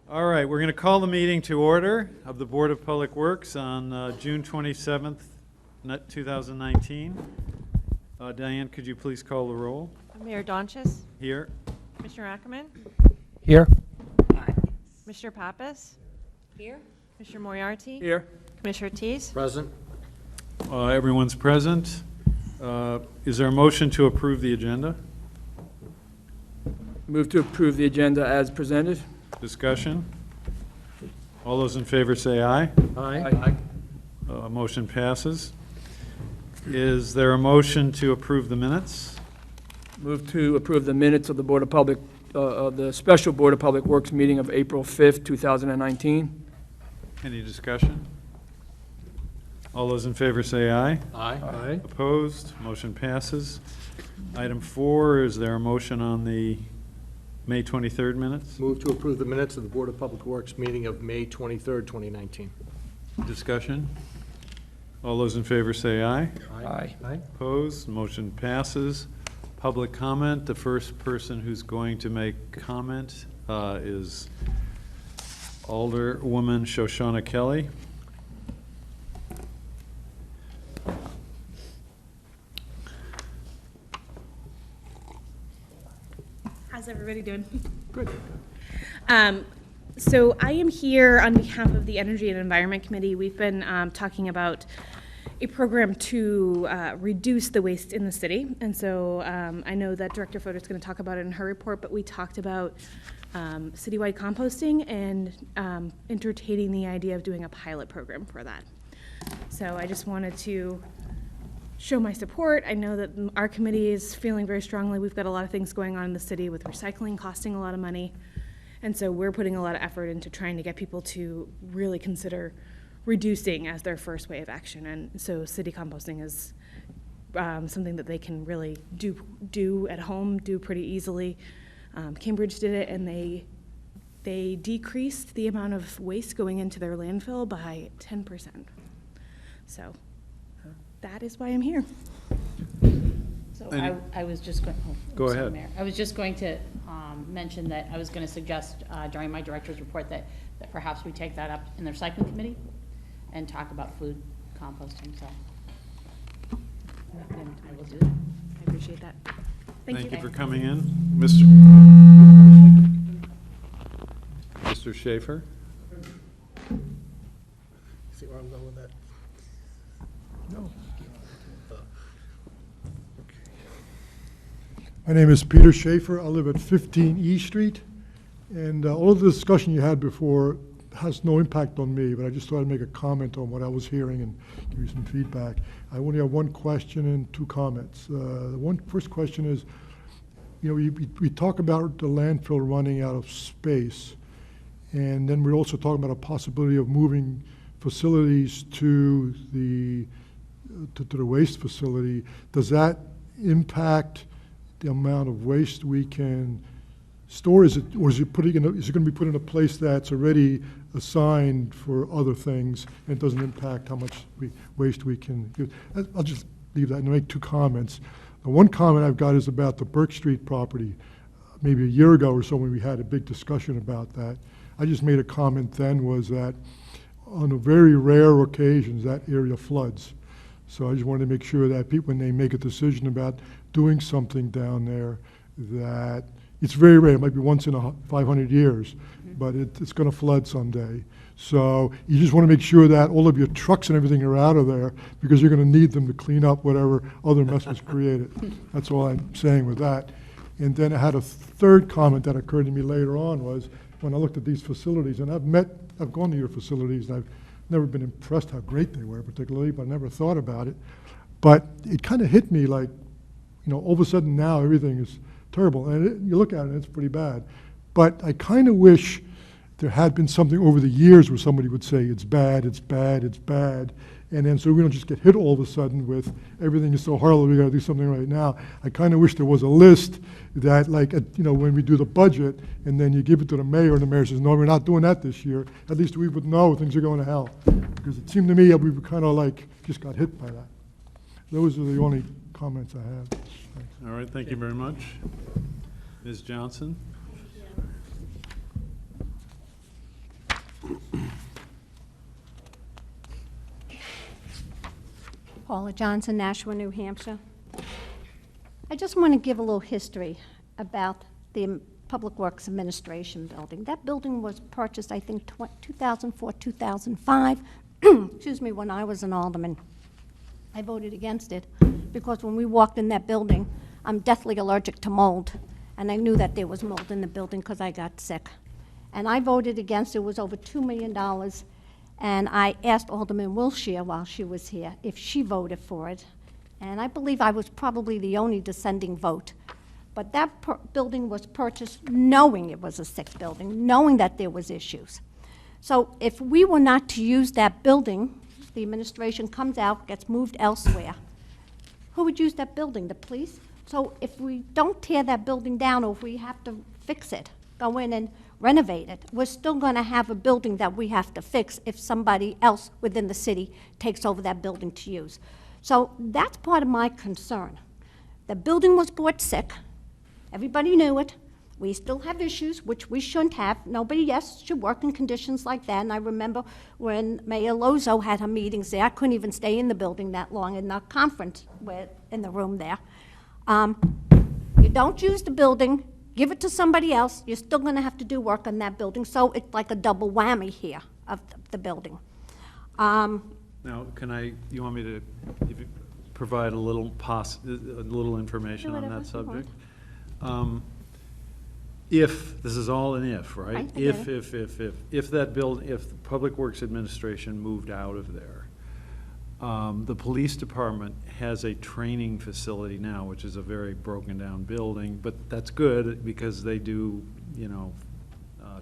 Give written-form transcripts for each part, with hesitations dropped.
All right, we're going to call the meeting to order of the Board of Public Works on June 27th, 2019. Diane, could you please call the roll? Mayor Donches? Here. Commissioner Ackerman? Here. Commissioner Pappas? Here. Commissioner Moriarty? Here. Commissioner Teese? Present. Everyone's present. Is there a motion to approve the agenda? Move to approve the agenda as presented. Discussion? All those in favor say aye. Aye. Motion passes. Is there a motion to approve the minutes? Move to approve the minutes of the Board of Public, of the Special Board of Public Works meeting of April 5th, 2019. Any discussion? All those in favor say aye. Aye. Opposed? Motion passes. Item 4, is there a motion on the May 23rd minutes? Move to approve the minutes of the Board of Public Works meeting of May 23rd, 2019. Discussion? All those in favor say aye. Aye. Opposed? Motion passes. Public comment. The first person who's going to make comment is Alderwoman Shoshana Kelly. How's everybody doing? Good. So I am here on behalf of the Energy and Environment Committee. We've been talking about a program to reduce the waste in the city. And so I know that Director Fodor is going to talk about it in her report, but we talked about citywide composting and entertaining the idea of doing a pilot program for that. So I just wanted to show my support. I know that our committee is feeling very strongly. We've got a lot of things going on in the city with recycling costing a lot of money. And so we're putting a lot of effort into trying to get people to really consider reducing as their first way of action. And so city composting is something that they can really do at home, do pretty easily. Cambridge did it, and they decreased the amount of waste going into their landfill by 10%. So that is why I'm here. So Any- I was just going, Go ahead. Mayor. I was just going to mention that I was going to suggest during my director's report that perhaps we take that up in the recycling committee and talk about food composting, so. And I will do that. I appreciate that. Thank you. For coming in. Mr. Schaefer? See where I'm going with that? No. My name is Peter Schaefer. I live at 15 E Street, and all of the discussion you had before has no impact on me, but I just thought I'd make a comment on what I was hearing and give you some feedback. I only have one question and two comments. The first question is, you know, we talk about the landfill running out of space, and then we're also talking about a possibility of moving facilities to the waste facility. Does that impact the amount of waste we can store? Is it going to be put in a place that's already assigned for other things and it doesn't impact how much waste we can use? I'll just leave that and make two comments. The one comment I've got is about the Burke Street property. Maybe a year ago or so when we had a big discussion about that, I just made a comment then was that on a very rare occasions that area floods. So I just wanted to make sure that people, when they make a decision about doing something down there, that it's very rare. It might be once in 500 years, but it's going to flood someday. So you just want to make sure that all of your trucks and everything are out of there because you're going to need them to clean up whatever other mess was created. That's all I'm saying with that. And then I had a third comment that occurred to me later on was when I looked at these facilities, and I've gone to your facilities, and I've never been impressed how great they were particularly, but I never thought about it. But it kind of hit me like, you know, all of a sudden now everything is terrible. And you look at it and it's pretty bad. But I kind of wish there had been something over the years where somebody would say, it's bad, it's bad, it's bad. And then so we don't just get hit all of a sudden with everything is so horrible, we got to do something right now. I kind of wish there was a list that, like, you know, when we do the budget and then you give it to the mayor and the mayor says, no, we're not doing that this year, at least we would know things are going to hell. Because it seemed to me that we were kind of like just got hit by that. Those are the only comments I have. Thanks. All right, thank you very much. Ms. Johnson? Paula Johnson, Nashua, New Hampshire. I just want to give a little history about the Public Works Administration building. That building was purchased, I think, 2004, 2005, excuse me, when I was an alderman. I voted against it because when we walked in that building, I'm deathly allergic to mold, and I knew that there was mold in the building because I got sick. And I voted against it. It was over $2 million, and I asked Alderman Wilshire while she was here if she voted for it, and I believe I was probably the only dissenting vote. But that building was purchased knowing it was a sick building, knowing that there was issues. So if we were not to use that building, the administration comes out, gets moved elsewhere. Who would use that building? The police? So if we don't tear that building down, or if we have to fix it, go in and renovate it, we're still gonna have a building that we have to fix if somebody else within the city takes over that building to use. So that's part of my concern. The building was bought sick. Everybody knew it. We still have issues, which we shouldn't have. Nobody, yes, should work in conditions like that. And I remember when Mayor Lozo had her meetings there, I couldn't even stay in the building that long in the conference, in the room there. You don't use the building, give it to somebody else, you're still gonna have to do work on that building. So it's like a double whammy here of the building. Now, you want me to provide a little information on that subject? If, this is all an if, right? Right, I If get the Public Works Administration moved out of there, the police department has a training facility now, which is a very broken down building, but that's good because they do,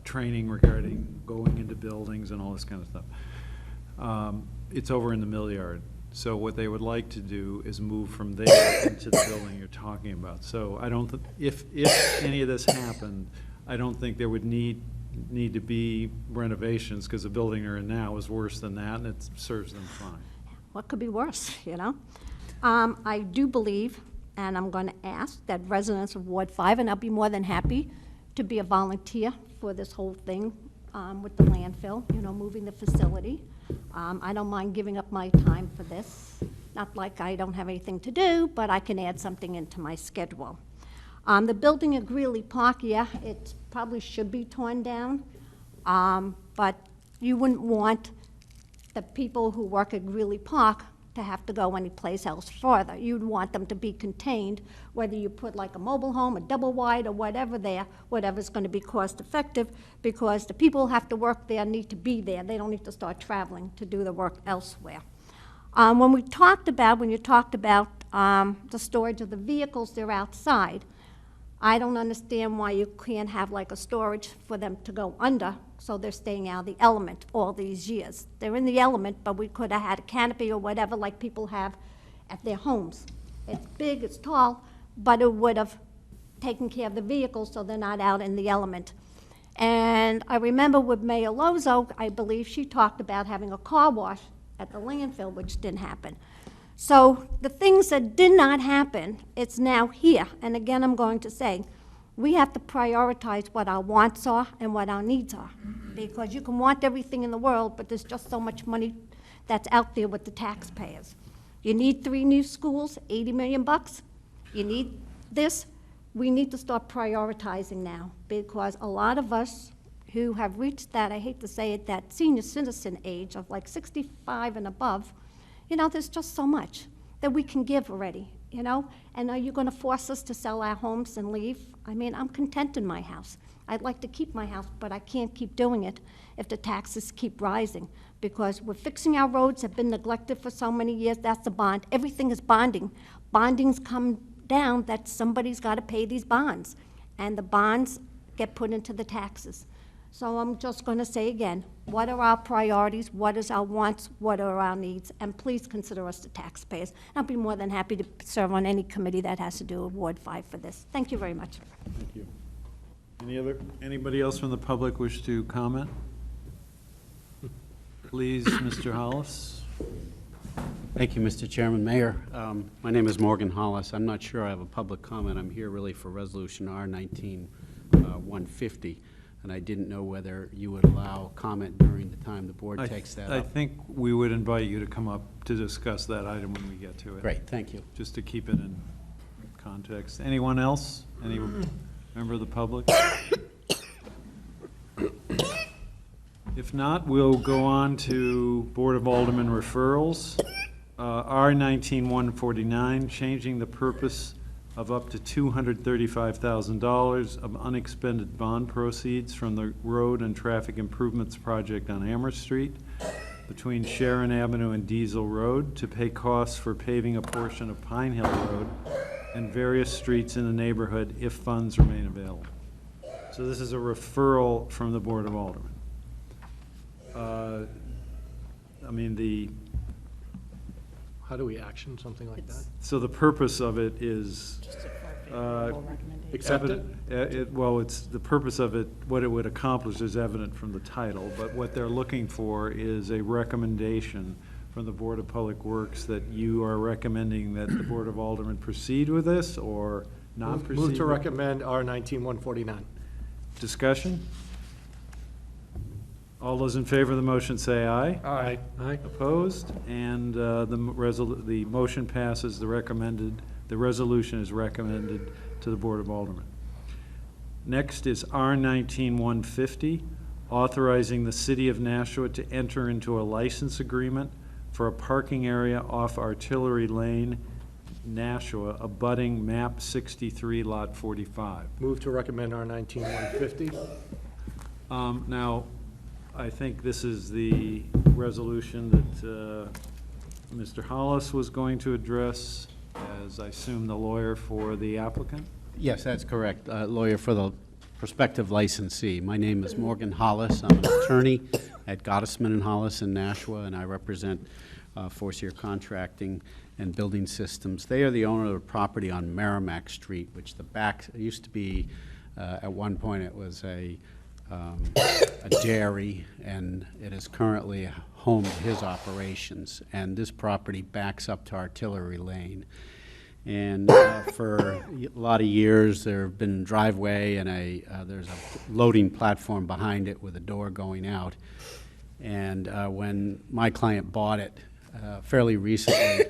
training regarding going into buildings and all this kind of stuff. It's over in the mill yard. So what they would like to do is move from there into the building you're talking about. So I don't, if any of this happened, I don't think there would need to be renovations, because the building they're in now is worse than that, and it serves them fine. What could be worse, I do believe, and I'm going to ask, that residents of Ward 5, and I'll be more than happy to be a volunteer for this whole thing with the landfill, moving the facility. I don't mind giving up my time for this. Not like I don't have anything to do, but I can add something into my schedule. The building at Greeley Park, yeah, it probably should be torn down, but you wouldn't want the people who work at Greeley Park to have to go anyplace else further. You'd want them to be contained, whether you put like a mobile home, a double wide, or whatever there, whatever's going to be cost effective, because the people who have to work there need to be there. They don't need to start traveling to do the work elsewhere. When you talked about the storage of the vehicles, they're outside. I don't understand why you can't have like a storage for them to go under, so they're staying out of the element all these years. They're in the element, but we could have had a canopy or whatever like people have at their homes. It's big, it's tall, but it would have taken care of the vehicles so they're not out in the element. And I remember with Mayor Lozo, I believe she talked about having a car wash at the landfill, which didn't happen. So the things that did not happen, it's now here. And again, I'm going to say, we have to prioritize what our wants are and what our needs are. Because you can want everything in the world, but there's just so much money that's out there with the taxpayers. You need 3 new schools, $80 million. You need this. We need to start prioritizing now, because a lot of us who have reached that, I hate to say it, that senior citizen age of like 65 and above, there's just so much that we can give already, And are you going to force us to sell our homes and leave? I mean, I'm content in my house. I'd like to keep my house, but I can't keep doing it if the taxes keep rising, because we're fixing our roads, have been neglected for so many years. That's the bond. Everything is bonding. Bonding's come down that somebody's got to pay these bonds, and the bonds get put into the taxes. So I'm just going to say again, what are our priorities? What is our wants? What are our needs? And please consider us the taxpayers. I'll be more than happy to serve on any committee that has to do with Ward 5 for this. Thank you very much. Thank you. Anybody else from the public wish to comment? Please, Mr. Hollis. Thank you, Mr. Chairman. Mayor, my name is Morgan Hollis. I'm not sure I have a public comment. I'm here really for Resolution R 19-150. and I didn't know whether you would allow comment during the time the board takes that I up. think we would invite you to come up to discuss that item when we get to it. Great, thank you. Just to keep it in context. Anyone else? Any member of the public? If not, we'll go on to Board of Aldermen referrals. R-19-149, changing the purpose of up to $235,000 of unexpended bond proceeds from the Road and Traffic Improvements Project on Amherst Street between Sharon Avenue and Diesel Road to pay costs for paving a portion of Pine Hill Road and various streets in the neighborhood if funds remain available. So this is a referral from the Board of Aldermen. I mean, How do we action something like that? so the purpose of it is Just a favorable recommendation. Accept it? Well, it's, the purpose of it, what it would accomplish is evident from the title, but what they're looking for is a recommendation from the Board of Public Works that you are recommending that the Board of Aldermen proceed with this or not proceed. Move to with- recommend R-19-149. Discussion? All those in favor of the motion say aye. Aye. Aye. Opposed? And the motion passes, the resolution is recommended to the Board of Aldermen. Next is R-19-150, authorizing the City of Nashua to enter into a license agreement for a parking area off Artillery Lane, Nashua, abutting map 63, lot 45. Move to recommend R-19-150. Now, I think this is the resolution that Mr. Hollis was going to address, as I assume the lawyer for the applicant. Yes, that's correct. Lawyer for the prospective licensee. My name is Morgan Hollis. I'm an attorney at Gottesman and Hollis in Nashua, and I represent Forcier Contracting and Building Systems. They are the owner of the property on Merrimack Street, which the back, it used to be, at one point it was a dairy, and it is currently home to his operations. And this property backs up to Artillery Lane. And for a lot of years, there have been a driveway and there's a loading platform behind it with a door going out. And when my client bought it fairly recently,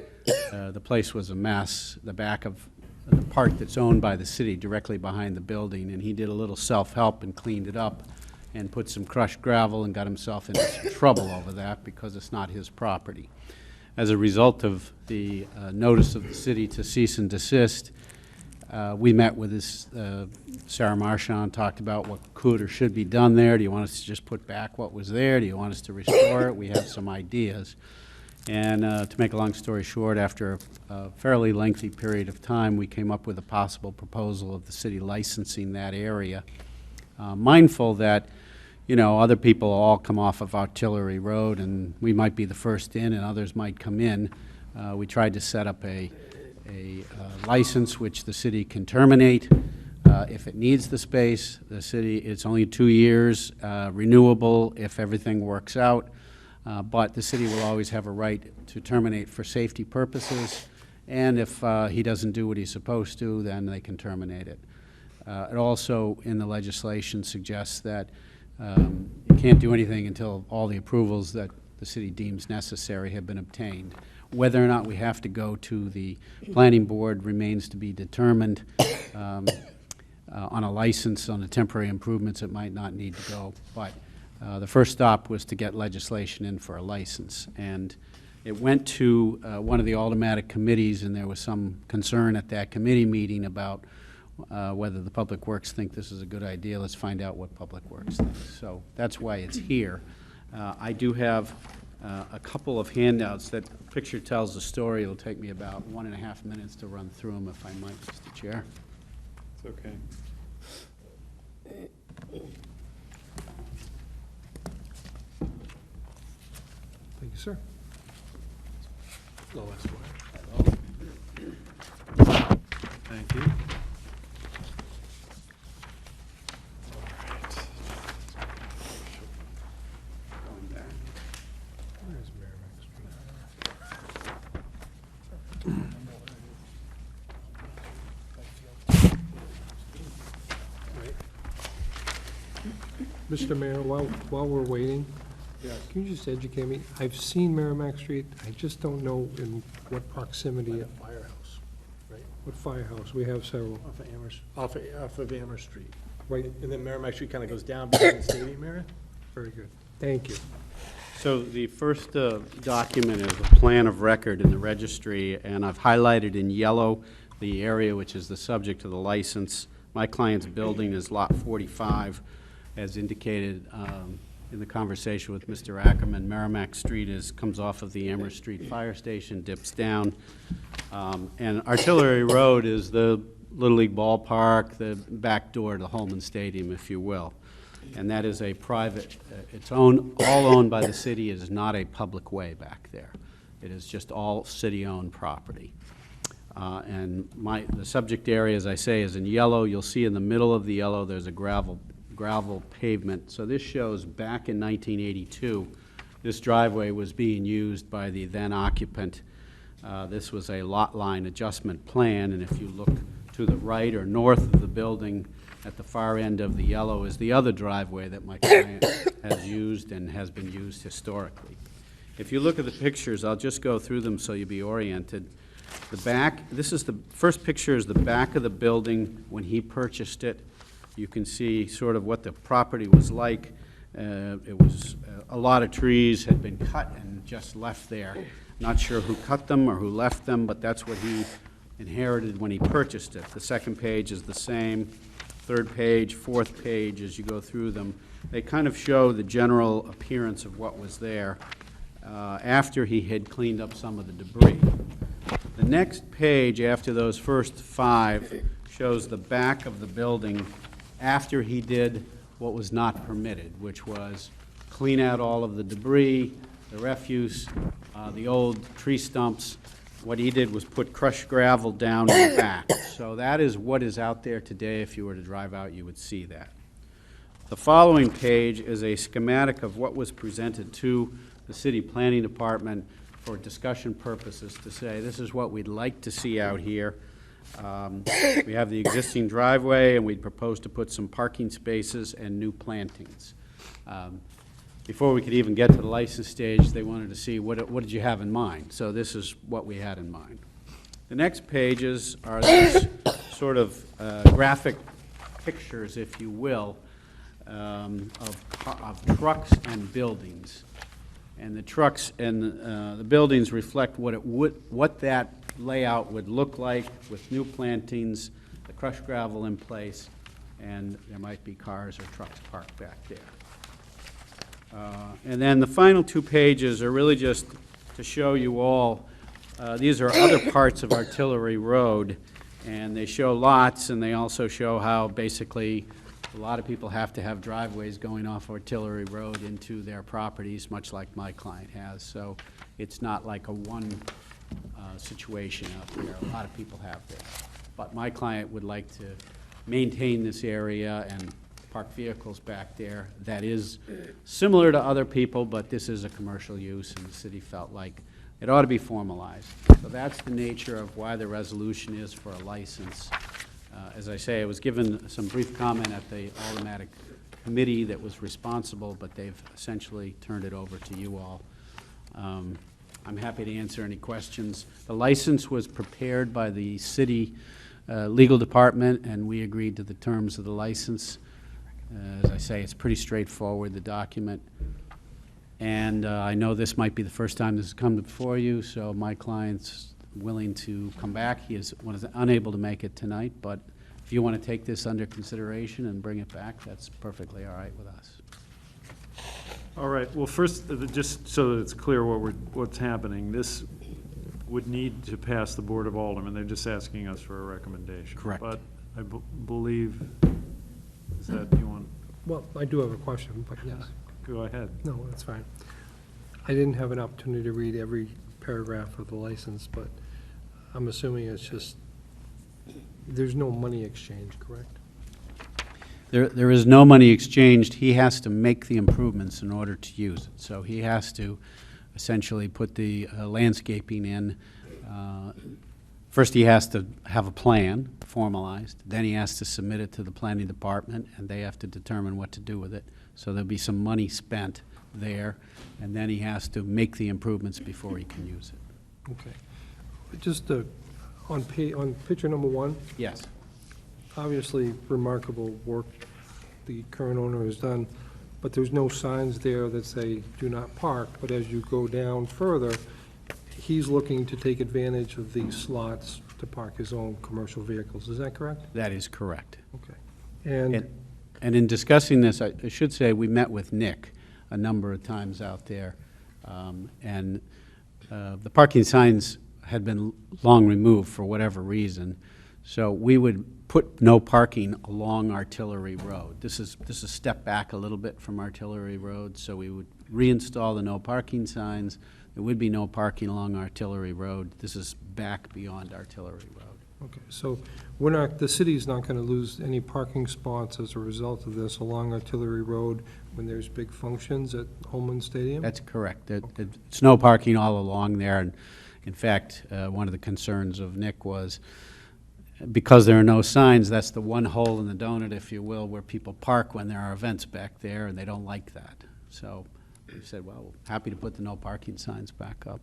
the place was a mess. The back of the part that's owned by the city directly behind the building, and he did a little self-help and cleaned it up and put some crushed gravel and got himself into some trouble over that because it's not his property. As a result of the notice of the city to cease and desist, we met with this, Sarah Marchand talked about what could or should be done there. Do you want us to just put back what was there? Do you want us to restore it? We have some ideas. And to make a long story short, after a fairly lengthy period of time, we came up with a possible proposal of the city licensing that area, mindful that, you know, other people all come off of Artillery Road, and we might be the first in, and others might come in. We tried to set up a license which the city can terminate if it needs the space. The city, it's only 2 years, renewable if everything works out. But the city will always have a right to terminate for safety purposes, and if he doesn't do what he's supposed to, then they can terminate it. It also, in the legislation, suggests that you can't do anything until all the approvals that the city deems necessary have been obtained. Whether or not we have to go to the planning board remains to be determined. On a license, on the temporary improvements, it might not need to go, but the first stop was to get legislation in for a license. And it went to one of the automatic committees, and there was some concern at that committee meeting about whether the Public Works think this is a good idea. Let's find out what Public Works thinks. So that's why it's here. I do have a couple of handouts. That picture tells the story. It'll take me about 1.5 minutes to run through them, if I might, Mr. Chair. It's okay. Thank you, sir. Lois, Thank you. where's Merrimack Street? Right. Mr. Mayor, while we're waiting, can you just educate me? I've seen Merrimack Street, I just don't know in what proximity. Firehouse, right? What firehouse? We have several. Off of Amherst Street. Right, and then Merrimack Street kind of goes down behind the stadium area? Very good, thank you. So the first document is a plan of record in the registry, and I've highlighted in yellow the area which is the subject of the license. My client's building is Lot 45, as indicated in the conversation with Mr. Ackerman. Merrimack Street comes off of the Amherst Street Fire Station, dips down, and Artillery Road is the Little League ballpark, the back door to the Holman Stadium, if you will. And that is a private, all owned by the city. It is not a public way back there. It is just all city-owned property. And the subject area, as I say, is in yellow. You'll see in the middle of the yellow there's a gravel pavement. So this shows back in 1982, this driveway was being used by the then occupant. This was a lot line adjustment plan, and if you look to the right or north of the building, at the far end of the yellow is the other driveway that my client has used and has been used historically. If you look at the pictures, I'll just go through them so you'll be oriented. The back, the first picture is the back of the building when he purchased it. You can see sort of what the property was like. It was a lot of trees had been cut and just left there. Not sure who cut them or who left them, but that's what he inherited when he purchased it. The second page is the same. Third page, fourth page, as you go through them, they kind of show the general appearance of what was there after he had cleaned up some of the debris. The next page, after those first 5, shows the back of the building after he did what was not permitted, which was clean out all of the debris, the refuse, the old tree stumps. What he did was put crushed gravel down in the back. So that is what is out there today. If you were to drive out, you would see that. The following page is a schematic of what was presented to the city planning department for discussion purposes to say, this is what we'd like to see out here. We have the existing driveway, and we'd propose to put some parking spaces and new plantings. Before we could even get to the license stage, they wanted to see what did you have in mind. So this is what we had in mind. The next pages are these sort of graphic pictures, if you will, of trucks and buildings. And the trucks and the buildings reflect what that layout would look like with new plantings, the crushed gravel in place, and there might be cars or trucks parked back there. And then the final 2 pages are really just to show you all, these are other parts of Artillery Road, and they show lots, and they also show how basically a lot of people have to have driveways going off Artillery Road into their properties, much like my client has. So it's not like a one situation out there. A lot of people have this. But my client would like to maintain this area and park vehicles back there. That is similar to other people, but this is a commercial use, and the city felt like it ought to be formalized. So that's the nature of why the resolution is for a license. As I say, I was given some brief comment at the automatic committee that was responsible, but they've essentially turned it over to you all. I'm happy to answer any questions. The license was prepared by the city legal department, and we agreed to the terms of the license. As I say, it's pretty straightforward, the document. And I know this might be the first time this has come before you, so my client's willing to come back. He was unable to make it tonight, but if you want to take this under consideration and bring it back, that's perfectly all right with us. All right, well, first, just so that it's clear what's happening, this would need to pass the Board of Aldermen. They're just asking us for a recommendation. Correct. But I believe, is that you want? Well, I do have a question, but yes. Go ahead. No, that's fine. I didn't have an opportunity to read every paragraph of the license, but I'm assuming it's just, there's no money exchange, correct? There is no money exchanged. He has to make the improvements in order to use it. So he has to essentially put the landscaping in First, he has to have a plan formalized, then he has to submit it to the planning department, and they have to determine what to do with it. So there'll be some money spent there, and then he has to make the improvements before he can use it. Okay. Just on picture number 1, Yes. obviously remarkable work the current owner has done, but there's no signs there that say do not park. But as you go down further, he's looking to take advantage of these slots to park his own commercial vehicles. Is that correct? That is correct. Okay. And in discussing this, I should say, we met with Nick a number of times out there, and the parking signs had been long removed for whatever reason, so we would put no parking along Artillery Road. This is a step back a little bit from Artillery Road, so we would reinstall the no parking signs. There would be no parking along Artillery Road. This is back beyond Artillery Road. Okay, so the city's not going to lose any parking spots as a result of this along Artillery Road when there's big functions at Holman Stadium? That's correct. It's no parking all along there, and in fact, one of the concerns of Nick was, because there are no signs, that's the one hole in the donut, if you will, where people park when there are events back there, and they don't like that. So we said, well, happy to put the no parking signs back up.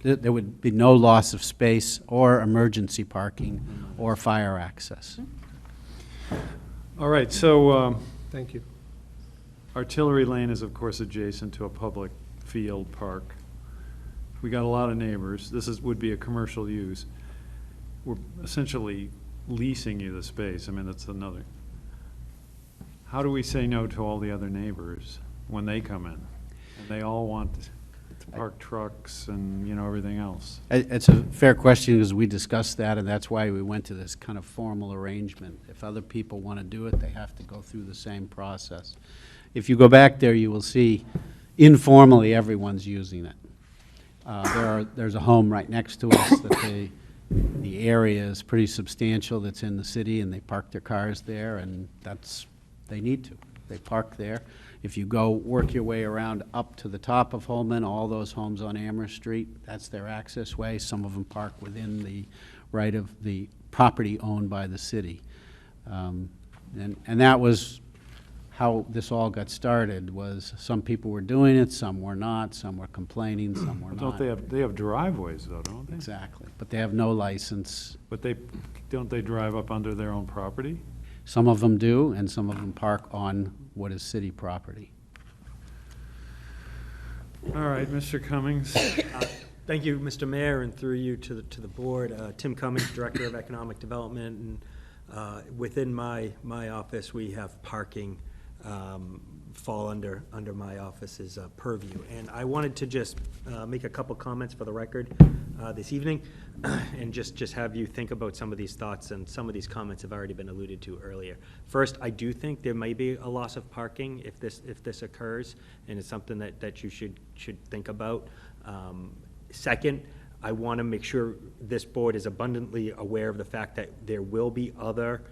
There would be no loss of space or emergency parking or fire access. All right, so Thank you. Artillery Lane is, of course, adjacent to a public field park. We got a lot of neighbors. Would be a commercial use. We're essentially leasing you the space. I mean, that's another. How do we say no to all the other neighbors when they come in? And they all want to park trucks and, you know, everything else. It's a fair question, because we discussed that, and that's why we went to this kind of formal arrangement. If other people want to do it, they have to go through the same process. If you go back there, you will see informally everyone's using it. There's a home right next to us that the area is pretty substantial that's in the city, and they park their cars there, and they need to. They park there. If you go work your way around up to the top of Holman, all those homes on Amherst Street, that's their access way. Some of them park within the right of the property owned by the city. And that was how this all got started, was some people were doing it, some were not, some were complaining, some were not. They have driveways though, don't they? Exactly, but they have no license. But don't they drive up under their own property? Some of them do, and some of them park on what is city property. All right, Mr. Cummings. Thank you, Mr. Mayor, and through you to the board. Tim Cummings, Director of Economic Development, and within my office, we have parking fall under my office's purview. And I wanted to just make a couple comments for the record this evening, and just have you think about some of these thoughts, and some of these comments have already been alluded to earlier. First, I do think there may be a loss of parking if this occurs, and it's something that you should think about. Second, I want to make sure this board is abundantly aware of the fact that there will be other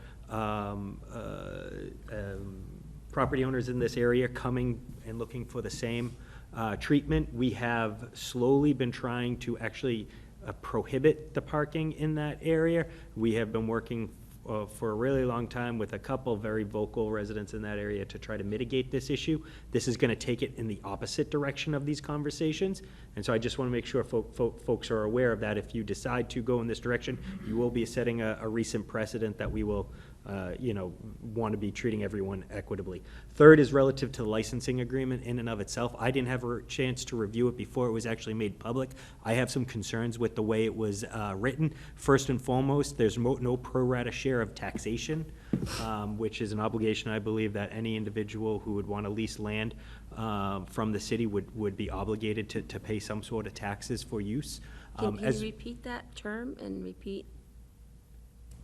property owners in this area coming and looking for the same treatment. We have slowly been trying to actually prohibit the parking in that area. We have been working for a really long time with a couple very vocal residents in that area to try to mitigate this issue. This is going to take it in the opposite direction of these conversations, and so I just want to make sure folks are aware of that. If you decide to go in this direction, you will be setting a recent precedent that we will want to be treating everyone equitably. Third is relative to the licensing agreement in and of itself. I didn't have a chance to review it before it was actually made public. I have some concerns with the way it was written. First and foremost, there's no pro rata share of taxation, which is an obligation I believe that any individual who would want to lease land from the city would be obligated to pay some sort of taxes for use. Can you repeat that term and repeat?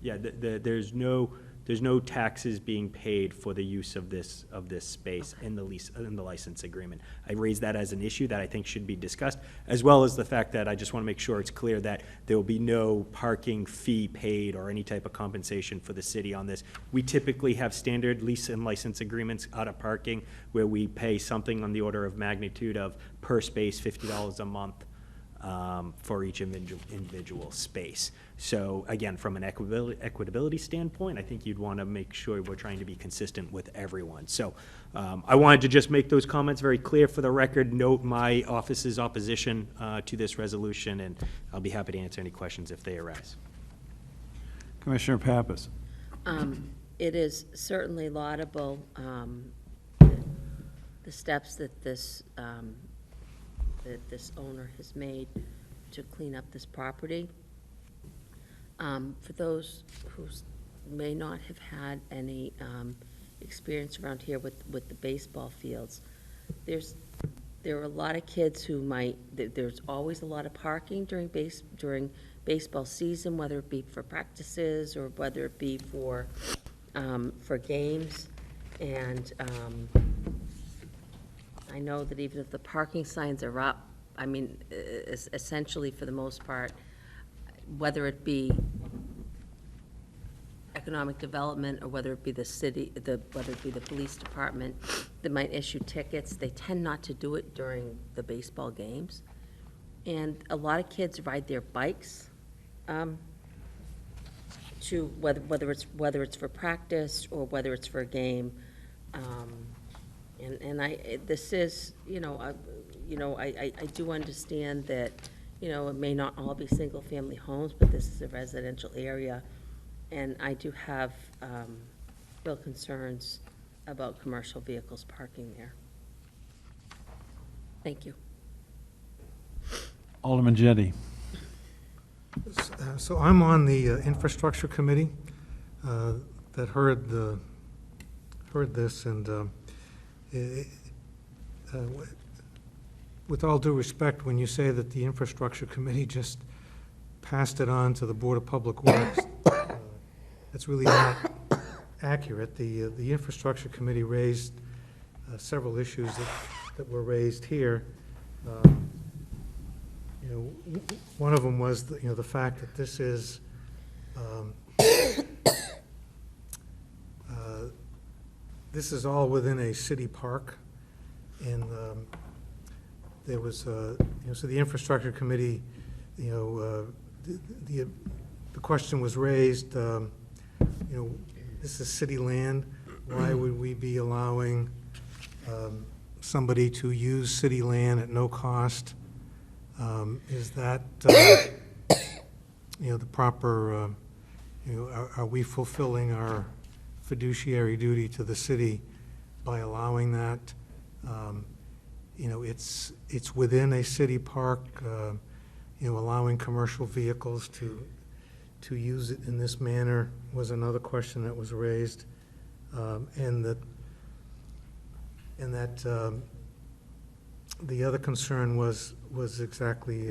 Yeah, there's no taxes being paid for the use of this space in the license agreement. I raised that as an issue that I think should be discussed, as well as the fact that I just want to make sure it's clear that there will be no parking fee paid or any type of compensation for the city on this. We typically have standard lease and license agreements out of parking where we pay something on the order of magnitude of per space $50 a month. for each individual space. So again, from an equitability standpoint, I think you'd want to make sure we're trying to be consistent with everyone. So I wanted to just make those comments very clear for the record, note my office's opposition to this resolution, and I'll be happy to answer any questions if they arise. Commissioner Pappas. It is certainly laudable, the steps that this owner has made to clean up this property. For those who may not have had any experience around here with the baseball fields, there are a lot of kids who there's always a lot of parking during baseball season, whether it be for practices or whether it be for games. And I know that even if the parking signs are up, I mean, essentially for the most part, whether it be economic development or whether it be the city, whether it be the police department that might issue tickets, they tend not to do it during the baseball games. And a lot of kids ride their bikes to whether it's for practice or whether it's for a game. This is, I do understand that, it may not all be single-family homes, but this is a residential area, and I do have real concerns about commercial vehicles parking there. Thank you. Alderman Jettie. So I'm on the infrastructure committee that heard this, and with all due respect, when you say that the infrastructure committee just passed it on to the Board of Public Works, that's really not accurate. The infrastructure committee raised several issues that were raised here. One of them was the fact that this is all within a city park, and there was so the infrastructure committee, the question was raised, this is city land. Why would we be allowing somebody to use city land at no cost? Is that the proper, are we fulfilling our fiduciary duty to the city by allowing that? It's within a city park, allowing commercial vehicles to use it in this manner was another question that was raised. And that the other concern was exactly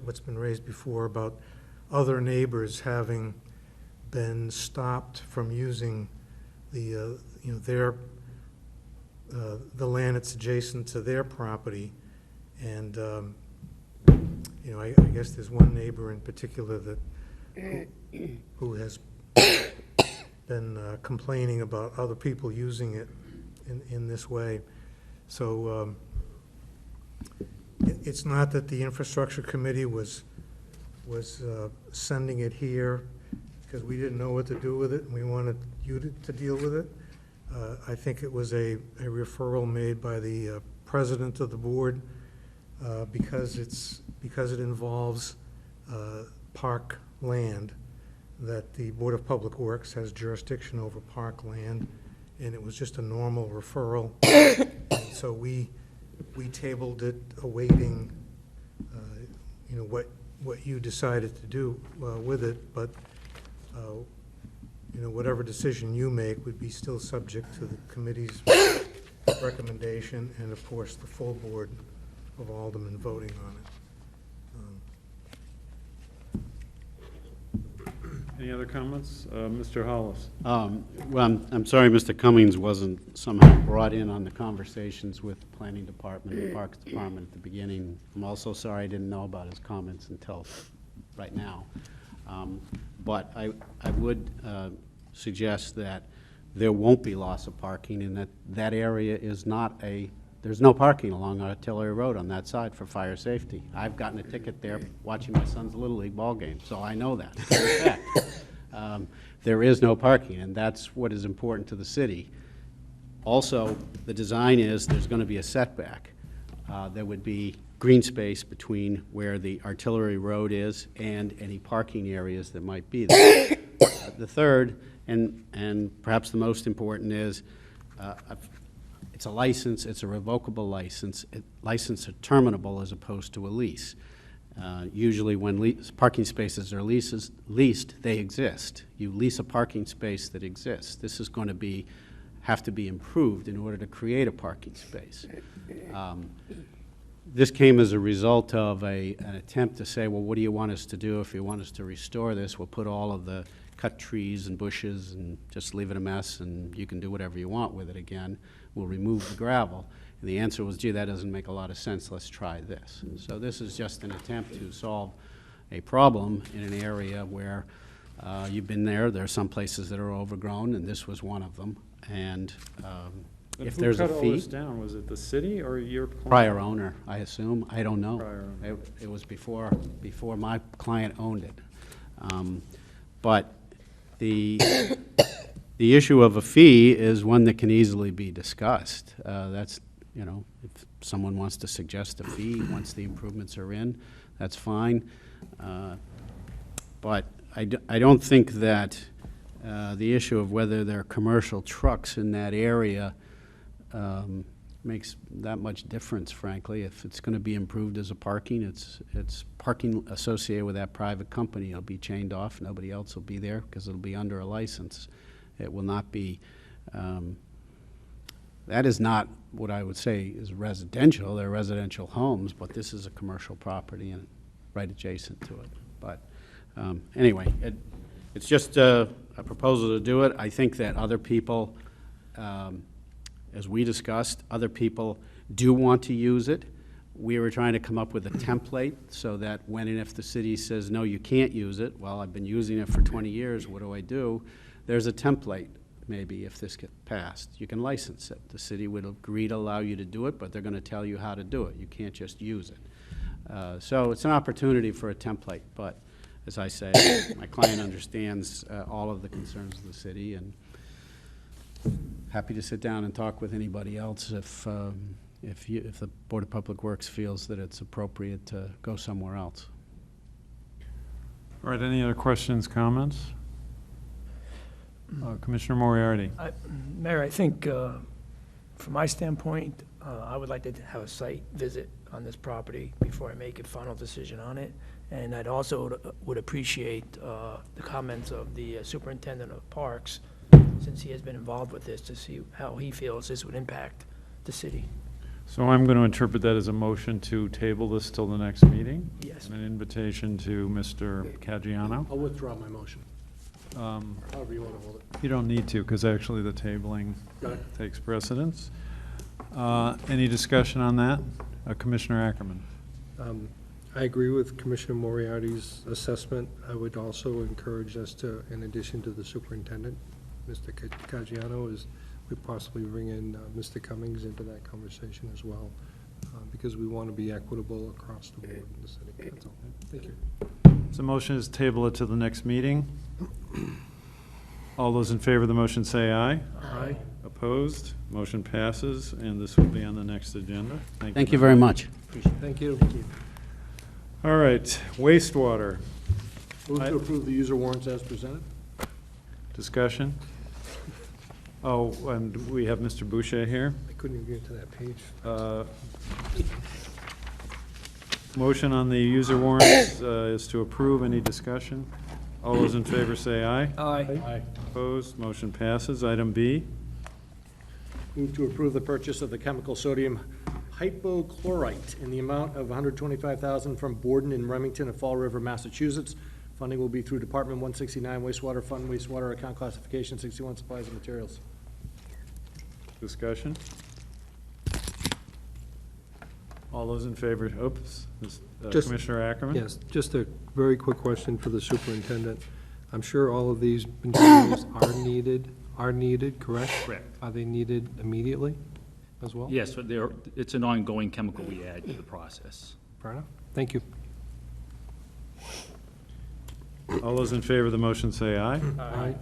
what's been raised before about other neighbors having been stopped from using the land that's adjacent to their property, and I guess there's one neighbor in particular that who has been complaining about other people using it in this way. So it's not that the infrastructure committee was sending it here because we didn't know what to do with it and we wanted you to deal with it. I think it was a referral made by the president of the board because it involves park land, that the Board of Public Works has jurisdiction over park land, and it was just a normal referral. And so we tabled it awaiting what you decided to do with it, but whatever decision you make would be still subject to the committee's recommendation and of course the full board of aldermen voting on it. Any other comments? Mr. Hollis. Well, I'm sorry Mr. Cummings wasn't somehow brought in on the conversations with the Planning Department and Parks Department at the beginning. I'm also sorry I didn't know about his comments until right now. But I would suggest that there won't be loss of parking and that area is not a there's no parking along Artillery Road on that side for fire safety. I've gotten a ticket there watching my son's Little League ball game, so I know that. In fact, there is no parking, and that's what is important to the city. Also, the design is there's going to be a setback. There would be green space between where the Artillery Road is and any parking areas that might be there. The third, and perhaps the most important, is it's a license, it's a revocable license. License are terminable as opposed to a lease. Usually when parking spaces are leased, they exist. You lease a parking space that exists. This is going to have to be improved in order to create a parking space. This came as a result of an attempt to say, well, what do you want us to do? If you want us to restore this, we'll put all of the cut trees and bushes and just leave it a mess, and you can do whatever you want with it again. We'll remove the gravel. And the answer was, gee, that doesn't make a lot of sense. Let's try this. So this is just an attempt to solve a problem in an area where you've been there. There are some places that are overgrown, and this was one of them. And if there's a Who cut all fee, this down? Was it the city or your client? prior owner, I assume. I don't know. Prior owner. It was before my client owned it. But the issue of a fee is one that can easily be discussed. That's, if someone wants to suggest a fee once the improvements are in, that's fine. But I don't think that the issue of whether there are commercial trucks in that area makes that much difference, frankly. If it's going to be improved as a parking, it's parking associated with that private company. It'll be chained off. Nobody else will be there because it'll be under a license. It will not be, that is not what I would say is residential. They're residential homes, but this is a commercial property and right adjacent to it. But anyway, it's just a proposal to do it. I think that other people, as we discussed, other people do want to use it. We were trying to come up with a template so that when and if the city says, no, you can't use it, well, I've been using it for 20 years, what do I do? There's a template, maybe, if this gets passed. You can license it. The city would agree to allow you to do it, but they're going to tell you how to do it. You can't just use it. So it's an opportunity for a template, but as I say, my client understands all of the concerns of the city, and happy to sit down and talk with anybody else if the Board of Public Works feels that it's appropriate to go somewhere else. All right, any other questions, comments? Commissioner Moriarty. Mayor, I think, from my standpoint, I would like to have a site visit on this property before I make a final decision on it. And I'd also would appreciate the comments of the superintendent of parks, since he has been involved with this, to see how he feels this would impact the city. So I'm going to interpret that as a motion to table this till the next meeting? Yes. And an invitation to Mr. Caggiano? I'll withdraw my motion, however you want to hold it. You don't need to, because actually the tabling takes precedence. Any discussion on that? Commissioner Ackerman? I agree with Commissioner Moriarty's assessment. I would also encourage us to, in addition to the superintendent, Mr. Caggiano, is we possibly bring in Mr. Cummings into that conversation as well, because we want to be equitable across the board in the city. That's all. Thank you. So motion is table it to the next meeting. All those in favor of the motion say aye. Aye. Opposed? Motion passes, and this will be on the next agenda. Thank you very much. Thank you. All right, wastewater. Move to approve the user warrants as presented. Discussion? Oh, and we have Mr. Boucher here. I couldn't even get to that page. Motion on the user warrants is to approve. Any discussion? All those in favor say aye. Aye. Opposed? Motion passes. Item B. Move to approve the purchase of the chemical sodium hypochlorite in the amount of $125,000 from Borden in Remington of Fall River, Massachusetts. Funding will be through Department 169 Wastewater Fund, Wastewater Account Classification 61 Supplies and Materials. Discussion? All those in favor, oops, Commissioner Ackerman? Yes, just a very quick question for the superintendent. I'm sure all of these materials are needed, correct? Correct. Are they needed immediately? as well? Yes, but it's an ongoing chemical we add to the process. Fair enough. Thank you. All those in favor of the motion say aye. Aye.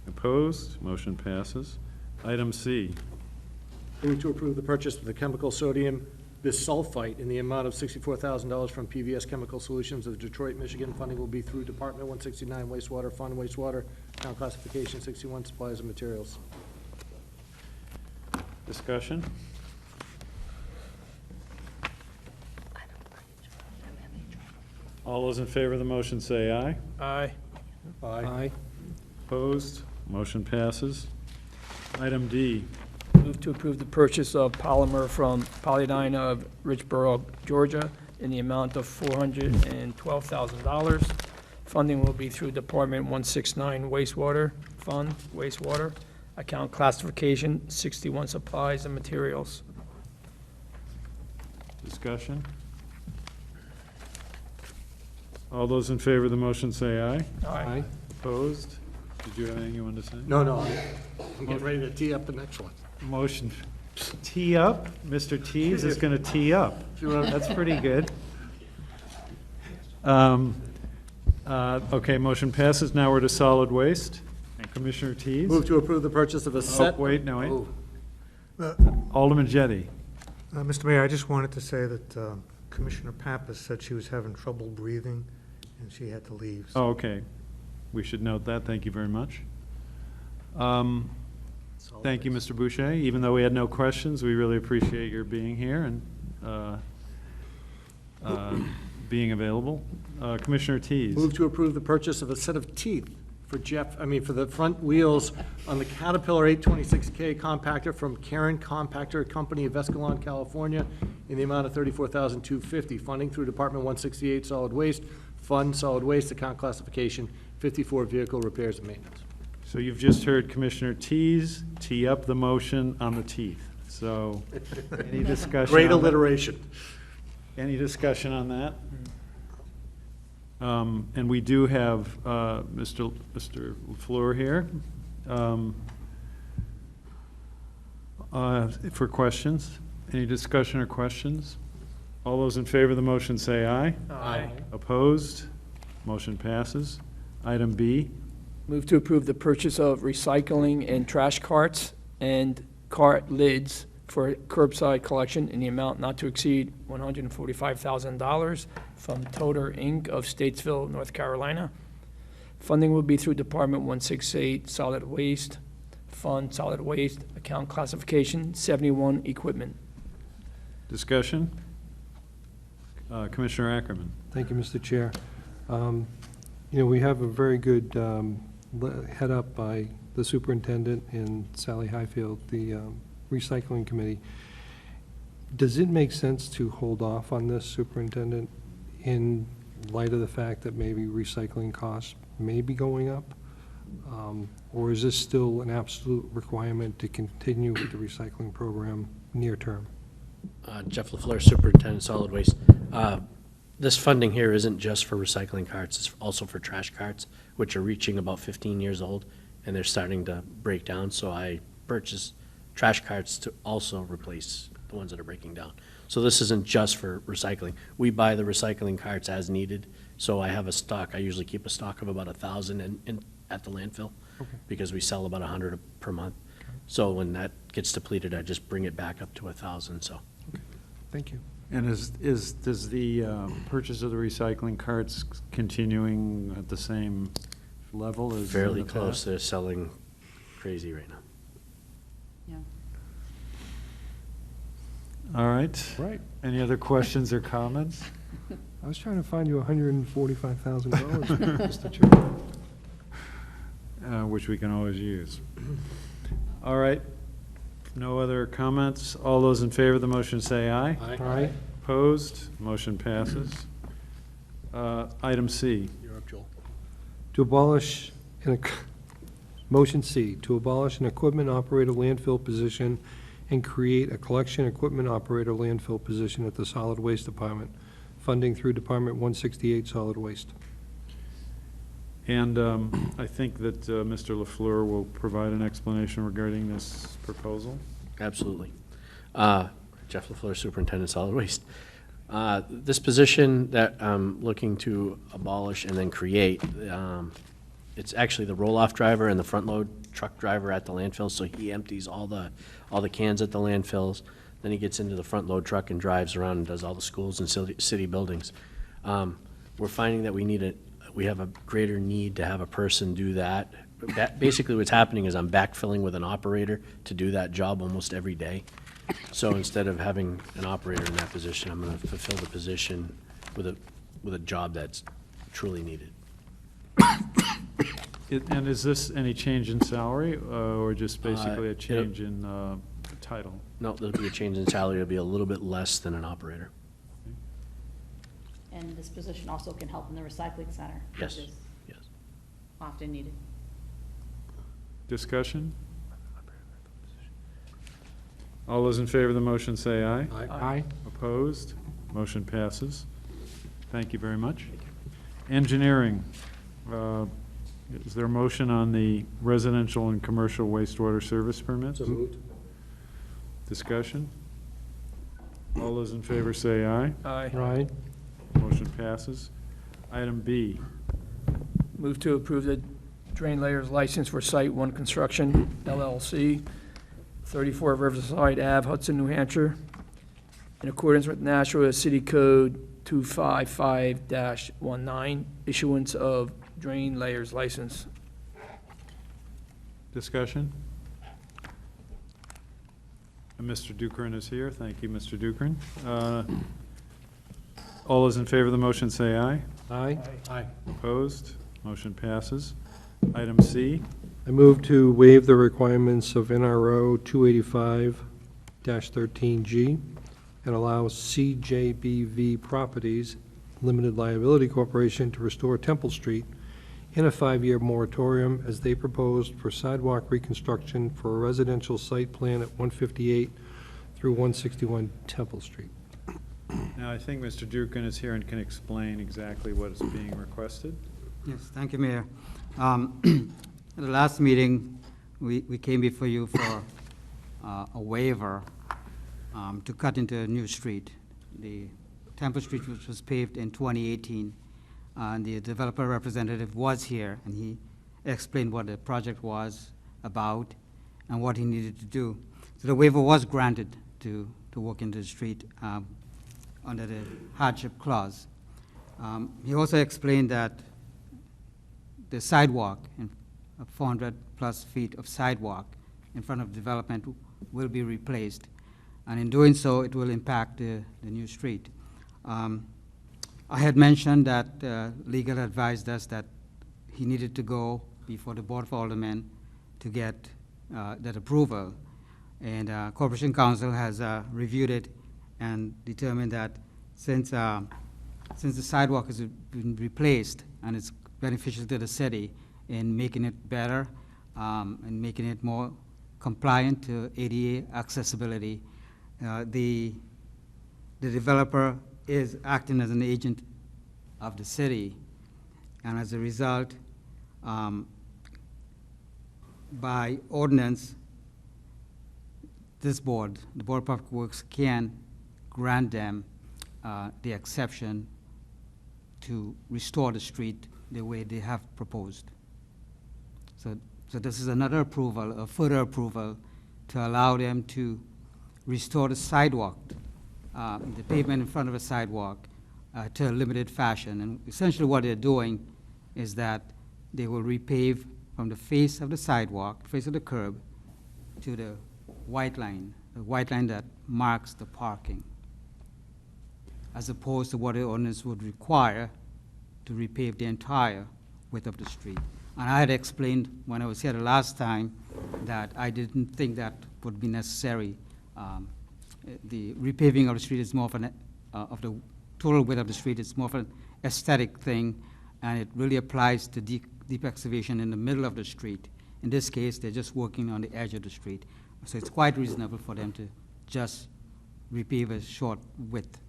Opposed? Motion passes. Item C. Move to approve the purchase of the chemical sodium bisulfite in the amount of $64,000 from PVS Chemical Solutions of Detroit, Michigan. Funding will be through Department 169 wastewater fund, wastewater, account classification 61, supplies and materials. Discussion? All those in favor of the motion say aye. Aye. Aye. Opposed? Motion passes. Item D. Move to approve the purchase of polymer from Polydyne of Richboro, Georgia, in the amount of $412,000. Funding will be through Department 169 wastewater fund, wastewater, account classification 61, supplies and materials. Discussion? All those in favor of the motion say aye. Aye. Opposed? Did you have anything you wanted to say? No, I'm getting ready to tee up the next one. Motion, tee up? Mr. Tees is going to tee up. That's pretty good. Okay, motion passes. Now we're to solid waste. Commissioner Tees? Move to approve the purchase of a set. Oh, wait, no, wait. Oh. Alderman Jettie. Mr. Mayor, I just wanted to say that Commissioner Pappas said she was having trouble breathing, and she had to leave. Oh, okay. We should note that. Thank you very much. Thank you, Mr. Boucher. Even though we had no questions, we really appreciate your being here and being available. Commissioner Tees. Move to approve the purchase of a set of teeth for for the front wheels on the Caterpillar 826K compactor from Karen Compactor Company of Escalon, California, in the amount of $34,250. Funding through Department 168 Solid Waste, Fund Solid Waste, account classification 54, vehicle repairs and maintenance. So you've just heard Commissioner Tees tee up the motion on the teeth. So any discussion? Great on that? alliteration. Any discussion on that? And we do have Mr. LaFleur here for questions. Any discussion or questions? All those in favor of the motion say aye. Aye. Opposed? Motion passes. Item B. Move to approve the purchase of recycling and trash carts and cart lids for curbside collection in the amount not to exceed $145,000 from Toter Inc. of Statesville, North Carolina. Funding will be through Department 168 Solid Waste, Fund Solid Waste, account classification 71, equipment. Discussion? Commissioner Ackerman. Thank you, Mr. Chair. We have a very good head up by the superintendent and Sally Highfield, the recycling committee. Does it make sense to hold off on this, Superintendent, in light of the fact that maybe recycling costs may be going up? Or is this still an absolute requirement to continue with the recycling program near term? Jeff LaFleur, Superintendent Solid Waste. This funding here isn't just for recycling carts, it's also for trash carts, which are reaching about 15 years old, and they're starting to break down, so I purchased trash carts to also replace the ones that are breaking down. So this isn't just for recycling. We buy the recycling carts as needed, so I have a stock, I usually keep a stock of about 1,000 at the landfill, because we sell about 100 per month. So when that gets depleted, I just bring it back up to 1,000, so. Thank you. And does the purchase of the recycling carts continuing at the same level as in Fairly the close, past? they're selling crazy right now. All right. Right. Any other questions or comments? I was trying to find you $145,000, Mr. Chair. Which we can always use. All right. No other comments? All those in favor of the motion say aye. Aye. Opposed? Motion passes. Item C. You're up, Joel. To abolish, motion C, to abolish an equipment operator landfill position and create a collection equipment operator landfill position at the Solid Waste Department, funding through Department 168 Solid Waste. And I think that Mr. LaFleur will provide an explanation regarding this proposal. Absolutely. Jeff LaFleur, Superintendent Solid Waste. This position that I'm looking to abolish and then create, it's actually the roll-off driver and the front-load truck driver at the landfill, so he empties all the cans at the landfills, then he gets into the front-load truck and drives around and does all the schools and city buildings. We're finding that we have a greater need to have a person do that. Basically, what's happening is I'm backfilling with an operator to do that job almost every day. So instead of having an operator in that position, I'm gonna fulfill the position with a job that's truly needed. And is this any change in salary, or just basically a Yep. change in title? No, there'll be a change in salary, it'll be a little bit less than an operator. And this position also can help in the recycling center. Yes, which is yes. often needed. Discussion? All those in favor of the motion say aye. Aye. Opposed? Motion passes. Thank you very much. Engineering. Is there a motion on the residential and commercial wastewater service permits? So moved. Discussion? All those in favor say aye. Aye. Aye. Motion passes. Item B. Move to approve the drain layers license for Site 1 Construction LLC, 34 Riverside Ave, Hudson, New Hampshire, in accordance with Nashua City Code 255-19, issuance of drain layers license. Discussion? And Mr. Dukran is here. Thank you, Mr. Dukran. All those in favor of the motion say aye. Aye. Aye. Opposed? Motion passes. Item C. I move to waive the requirements of NRO 285-13G and allow CJBV Properties Limited Liability Corporation to restore Temple Street in a 5-year moratorium as they proposed for sidewalk reconstruction for a residential site plan at 158 through 161 Temple Street. Now, I think Mr. Dukran is here and can explain exactly what is being requested. Yes, thank you, Mayor. At the last meeting, we came before you for a waiver to cut into a new street. The Temple Street, which was paved in 2018, and the developer representative was here, and he explained what the project was about and what he needed to do. So the waiver was granted to work into the street under the hardship clause. He also explained that the sidewalk, 400-plus feet of sidewalk in front of development will be replaced, and in doing so, it will impact the new street. I had mentioned that legal advised us that he needed to go before the Board of Aldermen to get that approval, and Corporation Council has reviewed it and determined that since the sidewalk has been replaced and it's beneficial to the city in making it better and making it more compliant to ADA accessibility, the developer is acting as an agent of the city, and as a result, by ordinance, this board, the Board of Public Works, can grant them the exception to restore the street the way they have proposed. So this is another approval, a further approval, to allow them to restore the sidewalk, the pavement in front of a sidewalk, to a limited fashion. And essentially what they're doing is that they will repave from the face of the sidewalk, face of the curb, to the white line that marks the parking, as opposed to what the ordinance would require to repave the entire width of the street. And I had explained when I was here the last time that I didn't think that would be necessary. The repaving of the street is more of of the total width of the street, it's more of an aesthetic thing, and it really applies to deep excavation in the middle of the street. In this case, they're just working on the edge of the street. So it's quite reasonable for them to just repave a short width.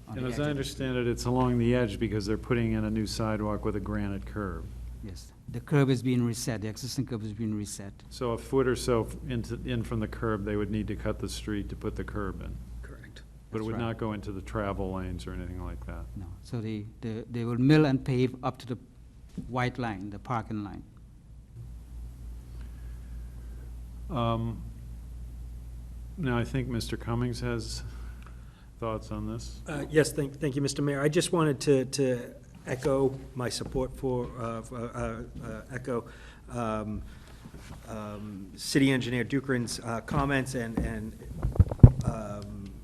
And as I understand it, it's along the edge because they're putting in a new sidewalk with a granite curb. Yes. the curb is being reset, the existing curb is being reset. So a foot or so in from the curb, they would need to cut the street to put the curb in. Correct. But it That's would right. not go into the travel lanes or anything like that. No, so they will mill and pave up to the white line, the parking line. Now, I think Mr. Cummings has thoughts on this. Yes, thank you, Mr. Mayor. I just wanted to echo my support for, echo City Engineer Dukran's comments and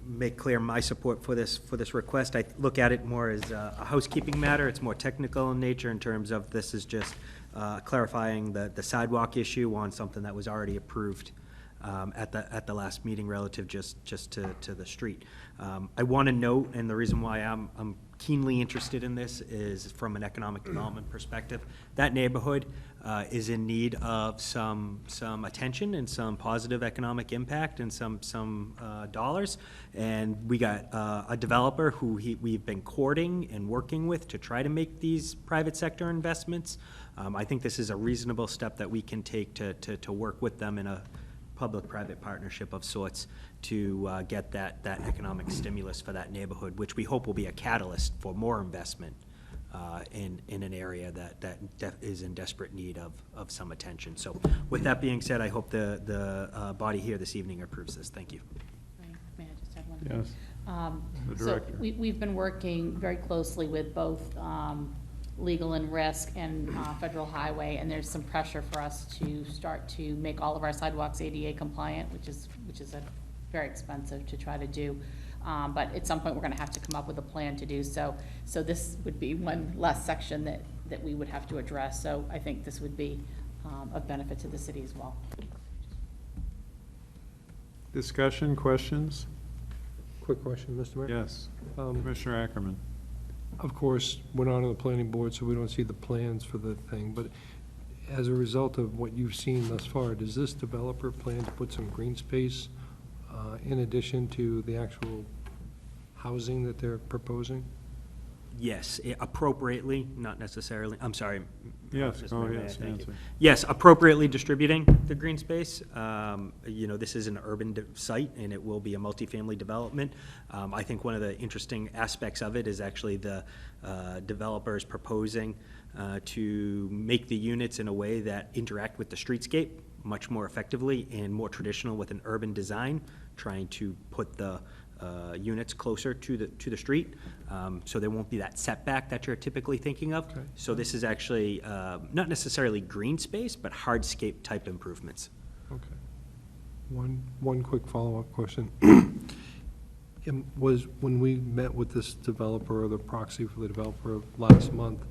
make clear my support for this request. I look at it more as a housekeeping matter. It's more technical in nature in terms of this is just clarifying the sidewalk issue on something that was already approved at the last meeting relative just to the street. I want to note, and the reason why I'm keenly interested in this is from an economic development perspective. That neighborhood is in need of some attention and some positive economic impact and some dollars. And we got a developer who we've been courting and working with to try to make these private sector investments. I think this is a reasonable step that we can take to work with them in a public-private partnership of sorts to get that economic stimulus for that neighborhood, which we hope will be a catalyst for more investment in an area that is in desperate need of some attention. So with that being said, I hope the body here this evening approves this. Thank you. May I just add one thing? Yes. The So director. we've been working very closely with both legal and risk and federal highway, and there's some pressure for us to start to make all of our sidewalks ADA compliant, which is very expensive to try to do. But at some point, we're gonna have to come up with a plan to do so. So this would be one less section that we would have to address. So I think this would be of benefit to the city as well. Discussion, questions? Quick question, Mr. Mayor? Yes. Commissioner Ackerman. Of course, we're not on the planning board, so we don't see the plans for the thing, but as a result of what you've seen thus far, does this developer plan to put some green space in addition to the actual housing that they're proposing? Yes, appropriately, not necessarily, I'm sorry. Yes, Mr. oh, Mayor, yes, thank you. answer. Yes, appropriately distributing the green space. You know, this is an urban site, and it will be a multifamily development. I think one of the interesting aspects of it is actually the developers proposing to make the units in a way that interact with the streetscape much more effectively and more traditional with an urban design, trying to put the units closer to the street, so there won't be that setback that you're typically thinking of. Okay. So this is actually not necessarily green space, but hardscape type improvements. Okay. One quick follow-up question. Was, when we met with this developer, or the proxy for the developer last month,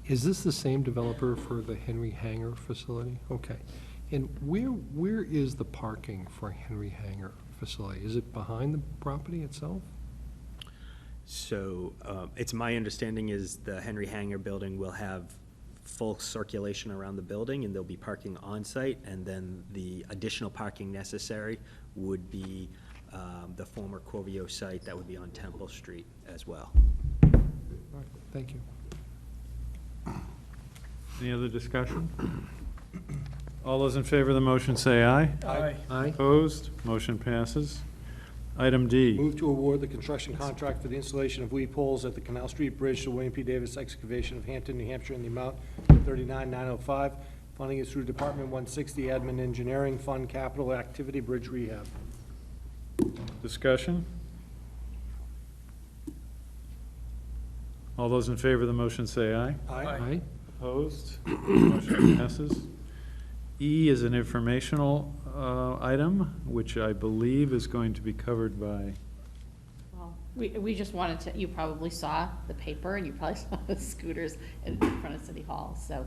is this the same developer for the Henry Hangar facility? Okay. And where is the parking for Henry Hangar facility? Is it behind the property itself? So it's my understanding is the Henry Hangar building will have full circulation around the building, and there'll be parking on site, and then the additional parking necessary would be the former Corvio site that would be on Temple Street as well. All right, thank you. Any other discussion? All those in favor of the motion say aye. Aye. Aye. Opposed? Motion passes. Item D. Move to award the construction contract for the installation of weed poles at the Canal Street Bridge to William P. Davis Excavation of Hampton, New Hampshire, in the amount of $39,905. Funding is through Department 160 Admin Engineering Fund Capital Activity Bridge Rehab. Discussion? All those in favor of the motion say aye. Aye. Opposed? Motion passes. E is an informational item, which I believe is going to be covered by, Well, we just wanted to, you probably saw the paper and you probably saw the scooters in front of City Hall. So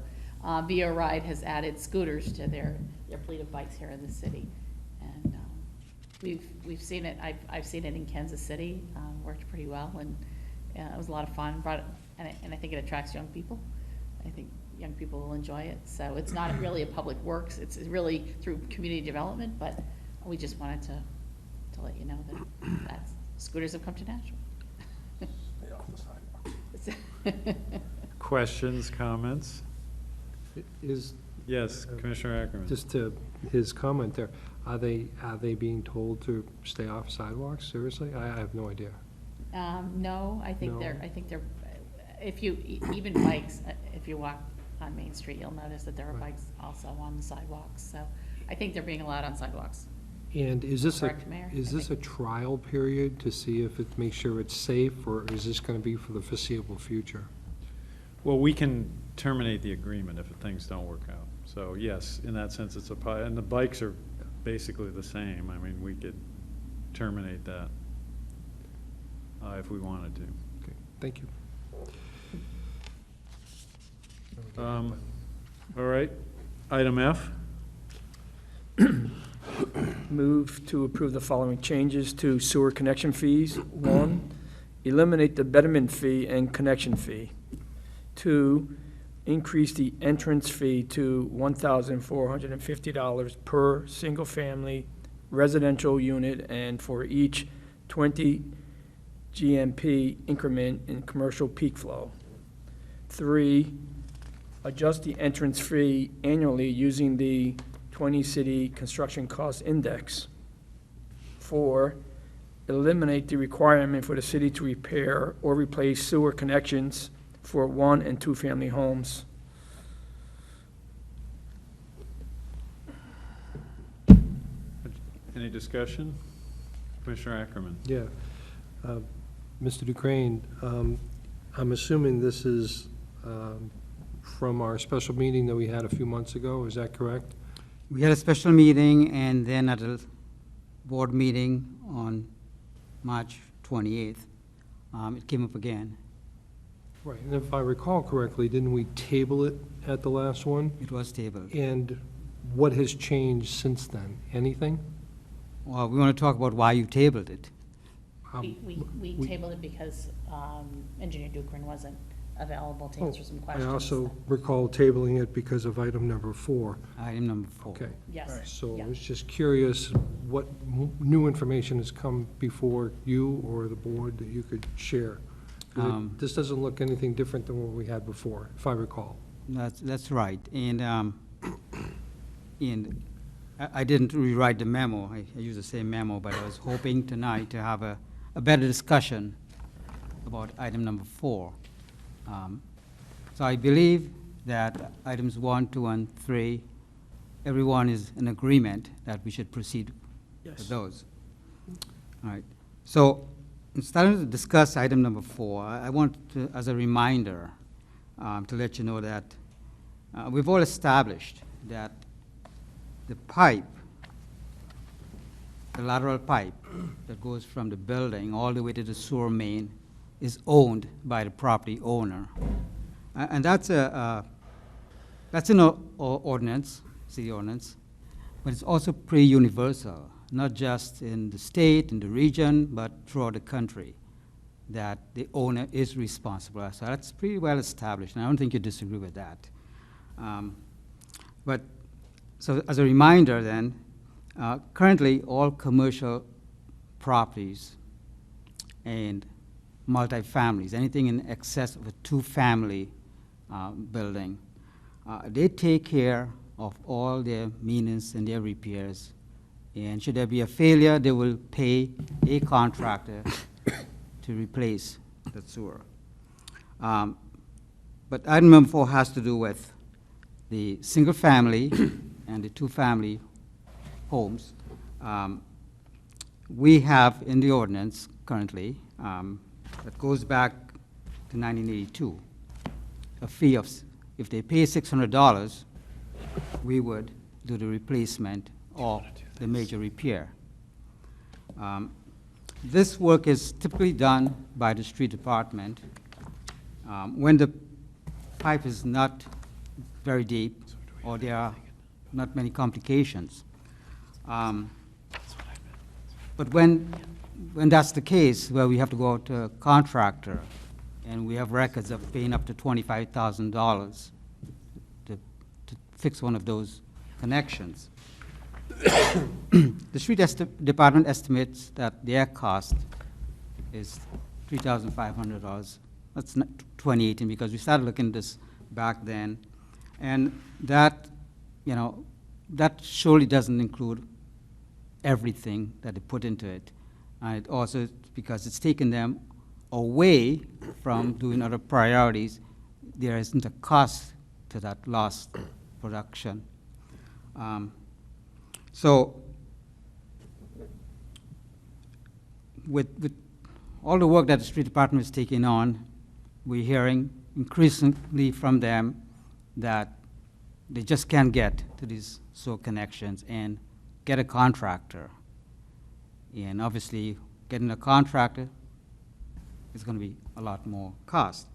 VO Ride has added scooters to their fleet of bikes here in the city. And we've seen it, I've seen it in Kansas City, worked pretty well, and it was a lot of fun. And I think it attracts young people. I think young people will enjoy it. So it's not really a public works, it's really through community development, but we just wanted to let you know that scooters have come to Nashville. questions, comments? Is, Yes, Commissioner Ackerman. just to his comment there, are they being told to stay off sidewalks? Seriously? I have no idea. No, I think No. if you, even bikes, if you walk on Main Street, you'll notice that there are bikes also on the sidewalks, so I think they're being allowed on sidewalks. And is this Correct, Mayor? is this a trial period to see if it makes sure it's safe, or is this gonna be for the foreseeable future? Well, we can terminate the agreement if things don't work out. So yes, in that sense, it's and the bikes are basically the same. I mean, we could terminate that if we wanted to. Okay, thank you. All right, item F. Move to approve the following changes to sewer connection fees. 1, eliminate the betterment fee and connection fee. 2, increase the entrance fee to $1,450 per single-family residential unit and for each 20 GMP increment in commercial peak flow. 3, adjust the entrance fee annually using the 20 City Construction Cost Index. 4, eliminate the requirement for the city to repair or replace sewer connections for 1- and 2-family homes. Any discussion? Commissioner Ackerman. Yeah. Mr. Ducrain, I'm assuming this is from our special meeting that we had a few months ago, is that correct? We had a special meeting, and then at a board meeting on March 28th, it came up again. Right, and if I recall correctly, didn't we table it at the last one? It was tabled. And what has changed since then? Anything? Well, we want to talk about why you tabled it. We tabled it because Engineer Dukran wasn't available to answer some I questions. also recall tabling it because of item number 4. Item number 4. Okay. Yes. So yeah. I was just curious what new information has come before you or the board that you could share. This doesn't look anything different than what we had before, if I recall. That's right. And I didn't rewrite the memo. I used the same memo, but I was hoping tonight to have a better discussion about item number 4. So I believe that items 1, 2, and 3, everyone is in agreement that we should proceed with those. All right. So instead of discuss item number 4, I want to, as a reminder, to let you know that we've all established that the pipe, the lateral pipe that goes from the building all the way to the sewer main is owned by the property owner. And that's an ordinance, city ordinance, but it's also pretty universal, not just in the state, in the region, but throughout the country, that the owner is responsible. So that's pretty well established, and I don't think you disagree with that. But so as a reminder then, currently all commercial properties and multifamilies, anything in excess of a 2-family building, they take care of all their maintenance and their repairs. And should there be a failure, they will pay a contractor to replace the sewer. But item number 4 has to do with the single-family and the 2-family homes. We have in the ordinance currently, that goes back to 1982, a fee of, if they pay $600, we would do the replacement or the major repair. This work is typically done by the street department when the pipe is not very deep or there are not many complications. But when that's the case, where we have to go out to a contractor and we have records of paying up to $25,000 to fix one of those connections, the street department estimates that their cost is $3,500 that's not 2018, because we started looking at this back then. And that, you know, that surely doesn't include everything that they put into it. And it also, because it's taken them away from doing other priorities, there isn't a cost to that lost production. So with all the work that the street department is taking on, we're hearing increasingly from them that they just can't get to these sewer connections and get a contractor. And obviously, getting a contractor is going to be a lot more cost.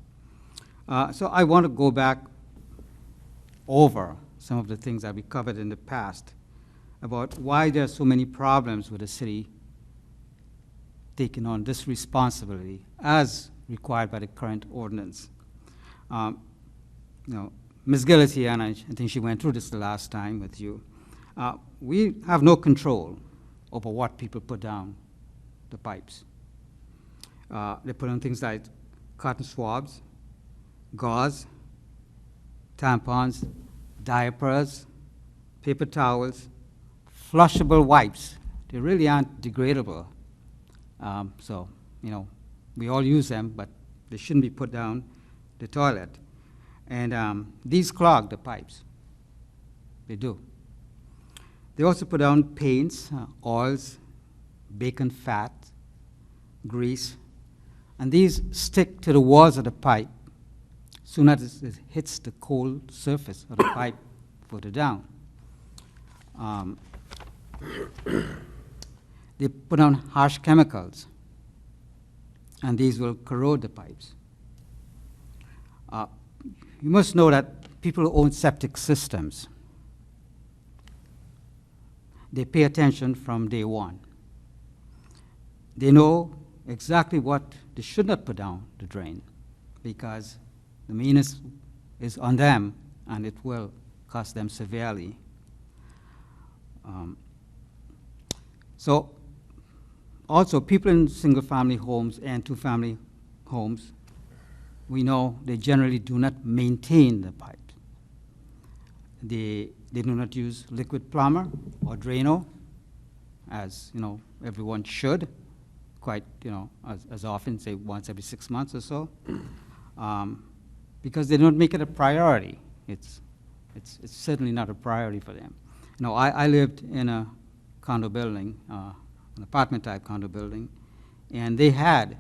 So I want to go back over some of the things that we covered in the past about why there are so many problems with the city taking on this responsibility as required by the current ordinance. You know, Ms. Gill is here, and I think she went through this the last time with you. We have no control over what people put down the pipes. They put on things like cotton swabs, gauze, tampons, diapers, paper towels, flushable wipes. They really aren't degradable. So, you know, we all use them, but they shouldn't be put down the toilet. And these clog the pipes. They do. They also put down paints, oils, bacon fat, grease, and these stick to the walls of the pipe soon as it hits the cold surface of the pipe further down. They put on harsh chemicals, and these will corrode the pipes. You must know that people who own septic systems, they pay attention from day one. They know exactly what they should not put down the drain, because the maintenance is on them, and it will cost them severely. So also, people in single-family homes and two-family homes, we know they generally do not maintain the pipe. They do not use liquid plumber or Drano, as you know everyone should, quite as often, say once every 6 months or so, because they don't make it a priority. It's certainly not a priority for them. I lived in a condo building, an apartment type condo building, and they had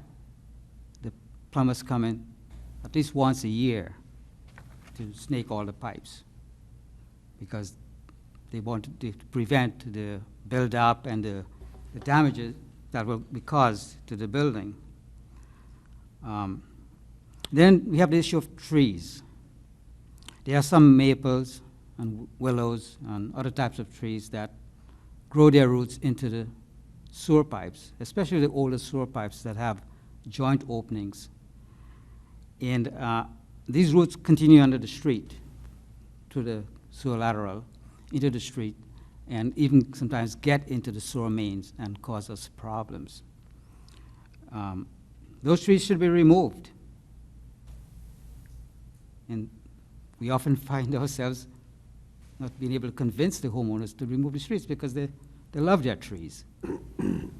the plumbers come in at least once a year to snake all the pipes, because they wanted to prevent the build-up and the damages that will be caused to the building. Then we have the issue of trees. There are some maples and willows and other types of trees that grow their roots into the sewer pipes, especially the older sewer pipes that have joint openings. And these roots continue under the street to the sewer lateral, into the street, and even sometimes get into the sewer mains and cause us problems. Those trees should be removed. And we often find ourselves not being able to convince the homeowners to remove the trees because they love their trees. And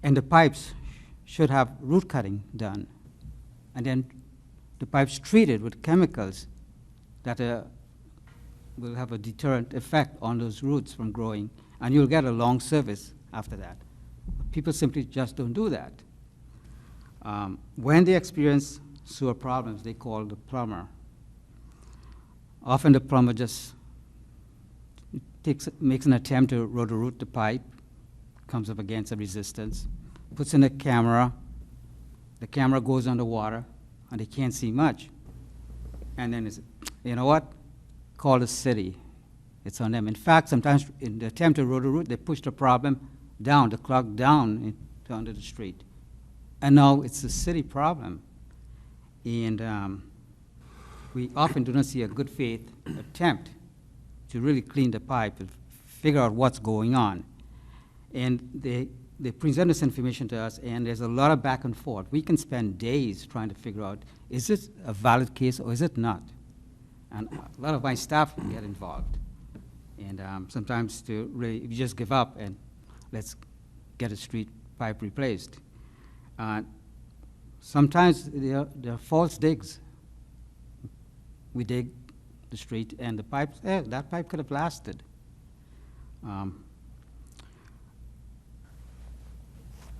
the pipes should have root cutting done. And then the pipes treated with chemicals that will have a deterrent effect on those roots from growing, and you'll get a long service after that. People simply just don't do that. When they experience sewer problems, they call the plumber. Often the plumber just makes an attempt to roto-root the pipe, comes up against a resistance, puts in a camera, the camera goes underwater, and they can't see much. And then it's, you know what? Call the city. It's on them. In fact, sometimes in the attempt to roto-root, they push the problem down, the clog down under the street. And now it's a city problem. And we often do not see a good faith attempt to really clean the pipe and figure out what's going on. And they they present this information to us, and there's a lot of back and forth. We can spend days trying to figure out, is this a valid case or is it not? And a lot of my staff get involved. And sometimes to really, you just give up and let's get a street pipe replaced. Sometimes there are false digs. We dig the street and the pipes, that pipe could have lasted.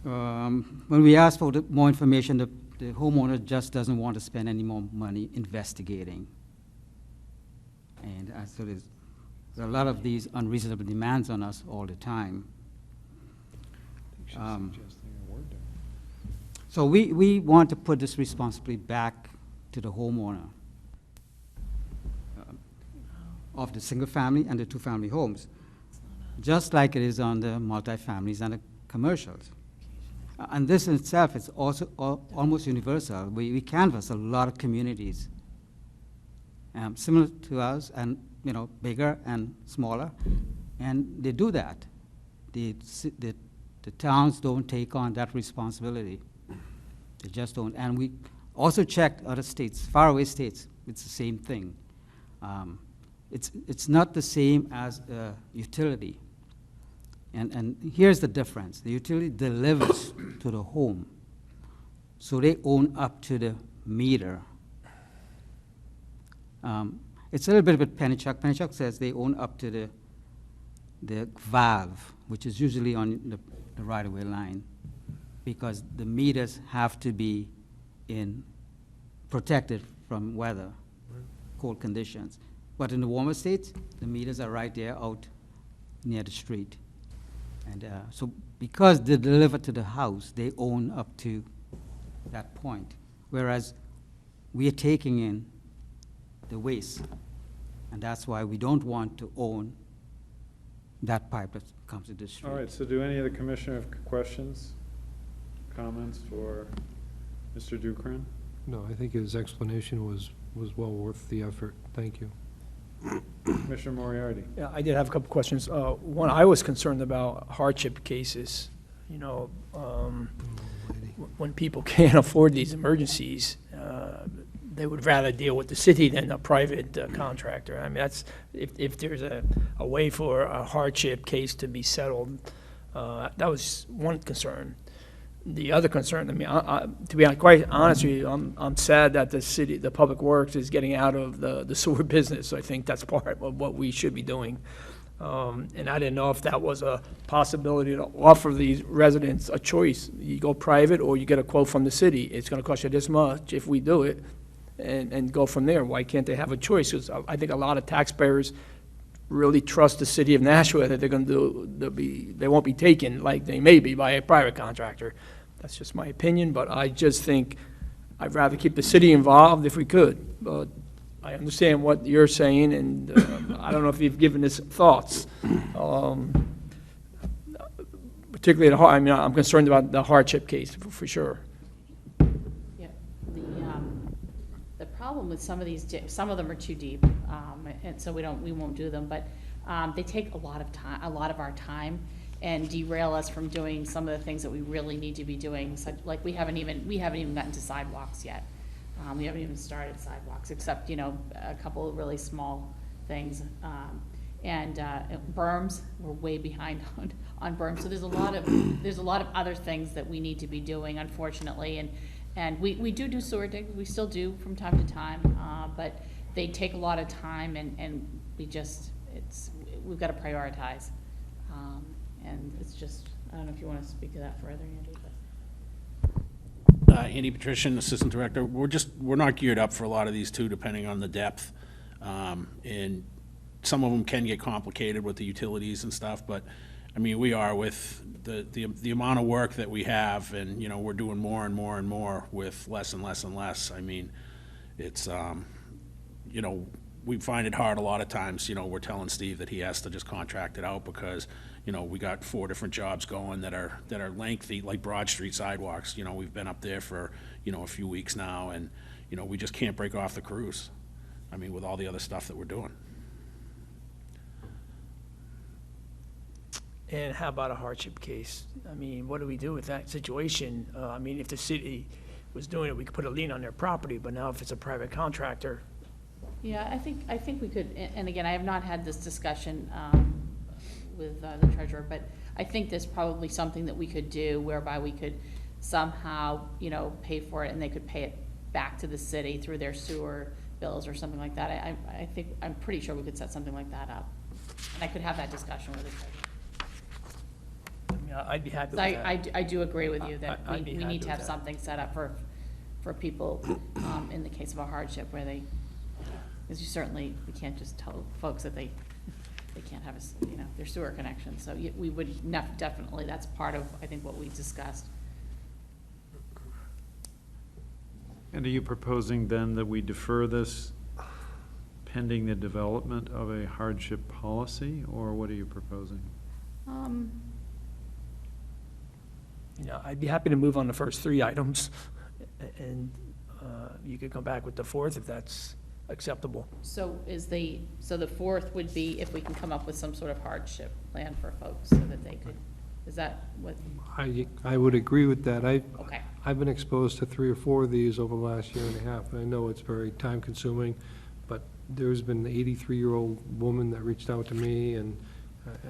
When we ask for more information, the homeowner just doesn't want to spend any more money investigating. And so there's a lot of these unreasonable demands on us all the time. So we want to put this responsibility back to the homeowner of the single-family and the two-family homes, just like it is on the multifamilies and the commercials. And this in itself is also almost universal. We canvass a lot of communities, similar to us, and bigger and smaller, and they do that. The towns don't take on that responsibility. They just don't. And we also checked other states, faraway states. It's the same thing. It's not the same as a utility. And here's the difference. The utility delivers to the home, so they own up to the meter. It's a little bit of a penny check. Penny check says they own up to the valve, which is usually on the right-of-way line, because the meters have to be protected from weather, cold conditions. But in the warmer states, the meters are right there out near the street. And so because they deliver to the house, they own up to that point. Whereas we are taking in the waste. And that's why we don't want to own that pipe that comes to the street. All right, so do any of the commissioner have questions, comments for Mr. Dukran? No, I think his explanation was well worth the effort. Thank you. Commissioner Moriarty? Yeah, I did have a couple questions. One, I was concerned about hardship cases. When people can't afford these emergencies, they would rather deal with the city than a private contractor. I mean, that's, if there's a way for a hardship case to be settled, that was one concern. The other concern, I mean, to be quite honest with you, I'm sad that the Public Works is getting out of the sewer business. I think that's part of what we should be doing. And I didn't know if that was a possibility to offer these residents a choice. You go private or you get a quote from the city. It's going to cost you this much if we do it, and go from there. Why can't they have a choice? Because I think a lot of taxpayers really trust the city of Nashua that they're going to they won't be taken like they may be by a private contractor. That's just my opinion, but I just think I'd rather keep the city involved if we could. But I understand what you're saying, and I don't know if you've given this thoughts. Particularly, I'm concerned about the hardship case for sure. Yeah, the problem with some of these, some of them are too deep, and so we won't do them. But they take a lot of our time, and derail us from doing some of the things that we really need to be doing. So, like we haven't even gotten to sidewalks yet. We haven't even started sidewalks, except a couple of really small things. And berms, we're way behind on berms. So there's a lot of other things that we need to be doing, unfortunately. And we do sewer digs. We still do from time to time, but they take a lot of time, and we've got to prioritize. And it's just, I don't know if you want to speak to that further, Andy. Andy Patrician, Assistant Director. We're not geared up for a lot of these too, depending on the depth. And some of them can get complicated with the utilities and stuff, but I mean, we are with the amount of work that we have, and we're doing more and more and more with less and less and less. I mean, it's we find it hard a lot of times. We're telling Steve that he has to just contract it out because we got 4 different jobs going that are lengthy, like Broad Street sidewalks. We've been up there for a few weeks now, and we just can't break off the crews. I mean, with all the other stuff that we're doing. And how about a hardship case? I mean, what do we do with that situation? I mean, if the city was doing it, we could put a lien on their property, but now if it's a private contractor, Yeah, I think we could, and again, I have not had this discussion with the treasurer, but I think there's probably something that we could do whereby we could somehow, you know, pay for it and they could pay it back to the city through their sewer bills or something like that. I think, I'm pretty sure we could set something like that up. And I could have that discussion with the treasurer. I mean, I'd be happy with So that. I do agree with you that I'd be we happy need to with have that. something set up for people in the case of a hardship where they, because we can't just tell folks that they can't have you know, their sewer connection. So we would definitely, that's part of, I think, what we discussed. And are you proposing then that we defer this pending the development of a hardship policy, or what are you proposing? You know, I'd be happy to move on the first three items, and you could come back with the fourth if that's acceptable. So so the fourth would be if we can come up with some sort of hardship plan for folks so that they could, is that what? I would agree with that. Okay. I've been exposed to 3 or 4 of these over the last year and a half, and I know it's very time-consuming, but there's been an 83-year-old woman that reached out to me, and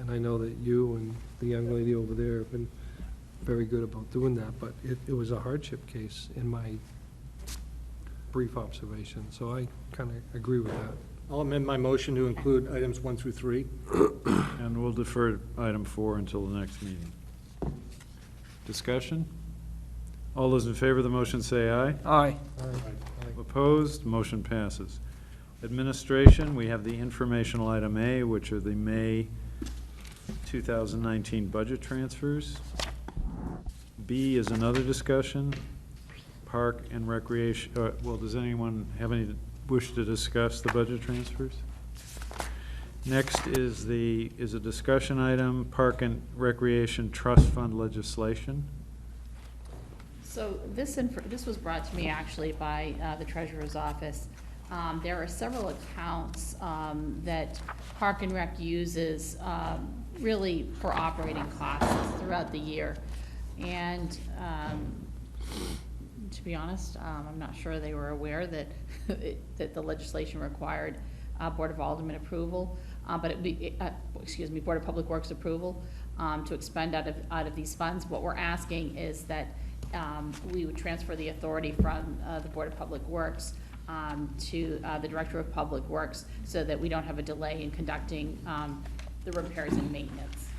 I know that you and the young lady over there have been very good about doing that, but it was a hardship case in my brief observation, so I kind of agree with that. I'll amend my motion to include items 1 through 3. And we'll defer item 4 until the next meeting. Discussion? All those in favor of the motion say aye. Aye. Opposed? Motion passes. Administration, we have the informational item A, which are the May 2019 budget transfers. B is another discussion. Park and Recreation, well, does anyone have any wish to discuss the budget transfers? Next is a discussion item, Park and Recreation Trust Fund legislation. So this was brought to me actually by the treasurer's office. There are several accounts that Park and Rec uses really for operating costs throughout the year. And to be honest, I'm not sure they were aware that that the legislation required Board of Aldermen approval, but it be, Board of Public Works approval to expend out of these funds. What we're asking is that we would transfer the authority from the Board of Public Works to the Director of Public Works so that we don't have a delay in conducting the repairs and maintenance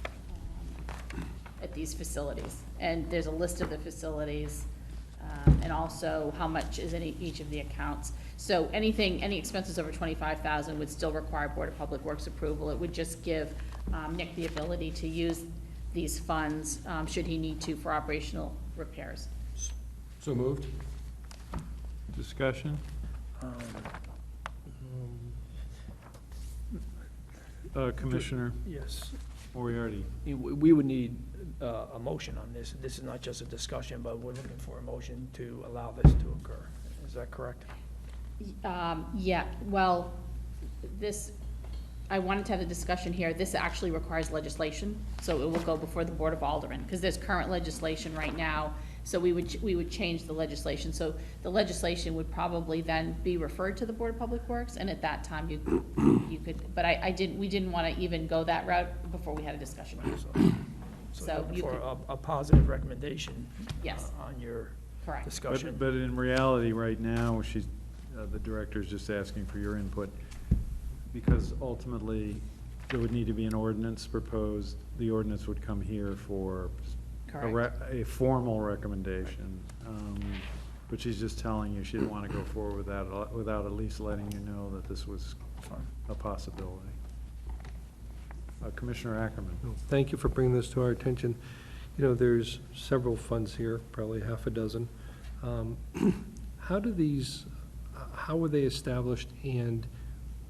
at these facilities. And there's a list of the facilities and also how much is in each of the accounts. So any expenses over $25,000 would still require Board of Public Works approval. It would just give Nick the ability to use these funds should he need to for operational repairs. So moved. Discussion? Commissioner Yes. Moriarty. We would need a motion on this. This is not just a discussion, but we're looking for a motion to allow this to occur. Is that correct? Yeah, well, I wanted to have a discussion here. This actually requires legislation, so it will go before the Board of Aldermen, because there's current legislation right now, so we would change the legislation. So the legislation would probably then be referred to the Board of Public Works, and at that time you could, but we didn't want to even go that route before we had a discussion here. So you for could, a positive recommendation Yes. On your correct. discussion. But in reality, right now, the director's just asking for your input, because ultimately, there would need to be an ordinance proposed. The ordinance would come here for a formal recommendation. But she's just telling you she didn't want to go forward with that without at least letting you know that this was a possibility. Commissioner Ackerman. Thank you for bringing this to our attention. You know, there's several funds here, probably half a dozen. How are they established, and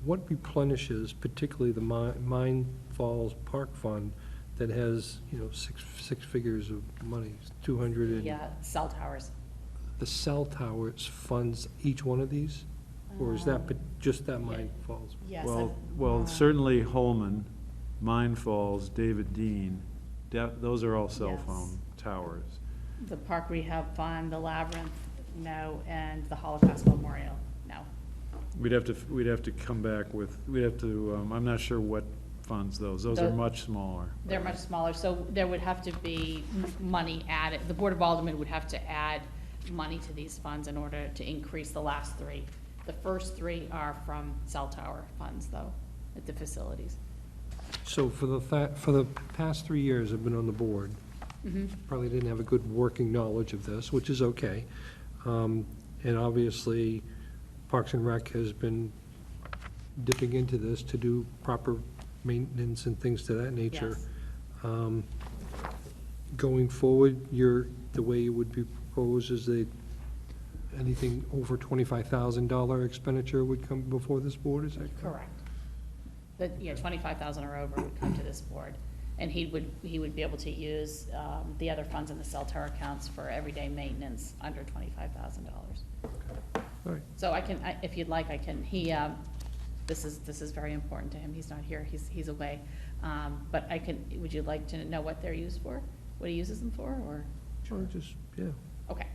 what replenishes, particularly the Mine Falls Park Fund that has, you know, six figures of money, 200 and... Yeah, cell towers. The cell towers funds each one of these? Or is that just that Mine Falls? Yes. Well, certainly Holman, Mine Falls, David Dean, those are all cell Yes. phone towers. The Park Rehab Fund, the Labyrinth, no, and the Holocaust Memorial, no. We'd have to come back with, we'd have to, I'm not sure what funds those are The- much smaller. They're much smaller, so there would have to be money added. The Board of Aldermen would have to add money to these funds in order to increase the last three. The first three are from cell tower funds, though, at the facilities. So for the past 3 years I've been on the board, probably didn't have a good working knowledge of this, which is okay. And obviously, Parks and Rec has been dipping into this to do proper maintenance and things to that nature. Yes. Going forward, the way it would be proposed is that anything over $25,000 expenditure would come before this board, is that correct? Correct. Yeah, 25,000 or over would come to this board. And he would be able to use the other funds in the cell tower accounts for everyday maintenance under $25,000. All right. So if you'd like, I can, this is very important to him. He's not here, he's away. But would you like to know what they're used for? What he uses them for, or? Sure, just, yeah. Okay.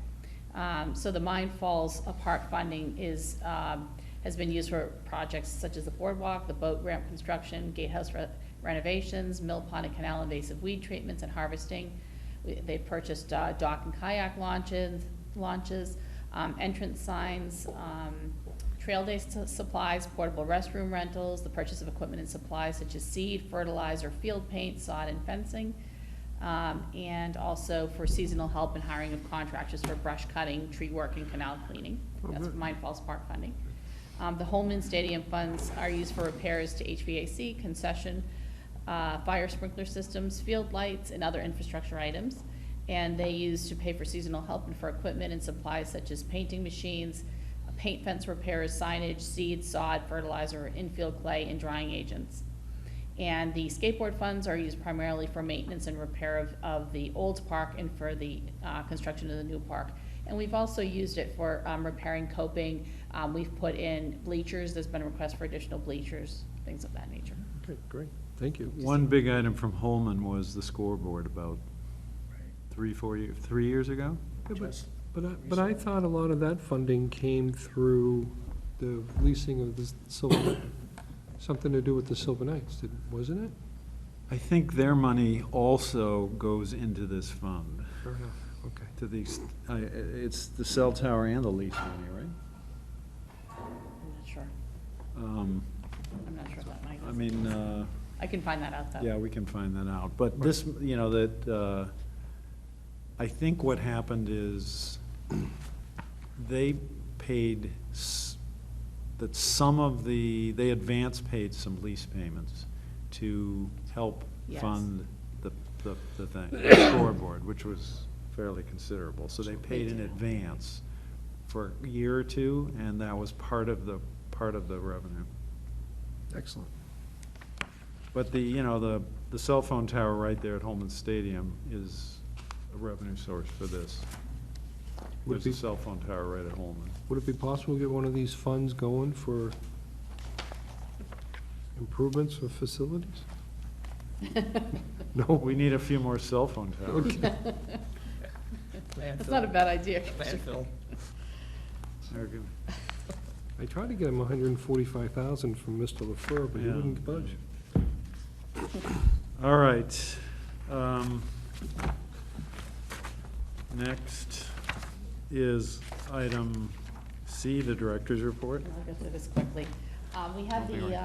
So the Mine Falls Park funding has been used for projects such as the boardwalk, the boat ramp construction, gatehouse renovations, mill pond and canal invasive weed treatments and harvesting. They've purchased dock and kayak launches, entrance signs, trail day supplies, portable restroom rentals, the purchase of equipment and supplies such as seed, fertilizer, field paint, sod, and fencing. And also for seasonal help and hiring of contractors for brush cutting, tree work, and canal cleaning. That's Mine Falls Park funding. The Holman Stadium funds are used for repairs to HVAC, concession, fire sprinkler systems, field lights, and other infrastructure items. And they use to pay for seasonal help and for equipment and supplies such as painting machines, paint fence repairs, signage, seed, sod, fertilizer, infield clay, and drying agents. And the skateboard funds are used primarily for maintenance and repair of the old park and for the construction of the new park. And we've also used it for repairing coping. We've put in bleachers. There's been a request for additional bleachers, things of that nature. Okay, great, thank you. One big item from Holman was the scoreboard about 3 years ago? Yeah, but I thought a lot of that funding came through the leasing of the Silver, something to do with the Silver Knights, wasn't it? I think their money also goes into this fund. Fair enough, okay. To the, it's the cell tower and the lease money, right? I'm not sure. Um, I'm not sure if that might. I mean, I can find that out, though. yeah, we can find that out. But this, you know, that, I think what happened is they paid, that some of they advance paid some lease payments to help Yes. fund the thing, the scoreboard, which was fairly considerable. So they paid in advance for a year or two, and that was part of the revenue. Excellent. But the cell phone tower right there at Holman Stadium is a revenue source for this. Would There's it a be- cell phone tower right at Holman. Would it be possible to get one of these funds going for improvements of facilities? No? We need a few more cell phone towers. Okay. That's not a bad idea. Landfill. They're good. I tried to get him 145,000 from Mr. LaFleur, but he Yeah. wouldn't budge. All right. Next is item C, the director's report. I'll go through this quickly. We had the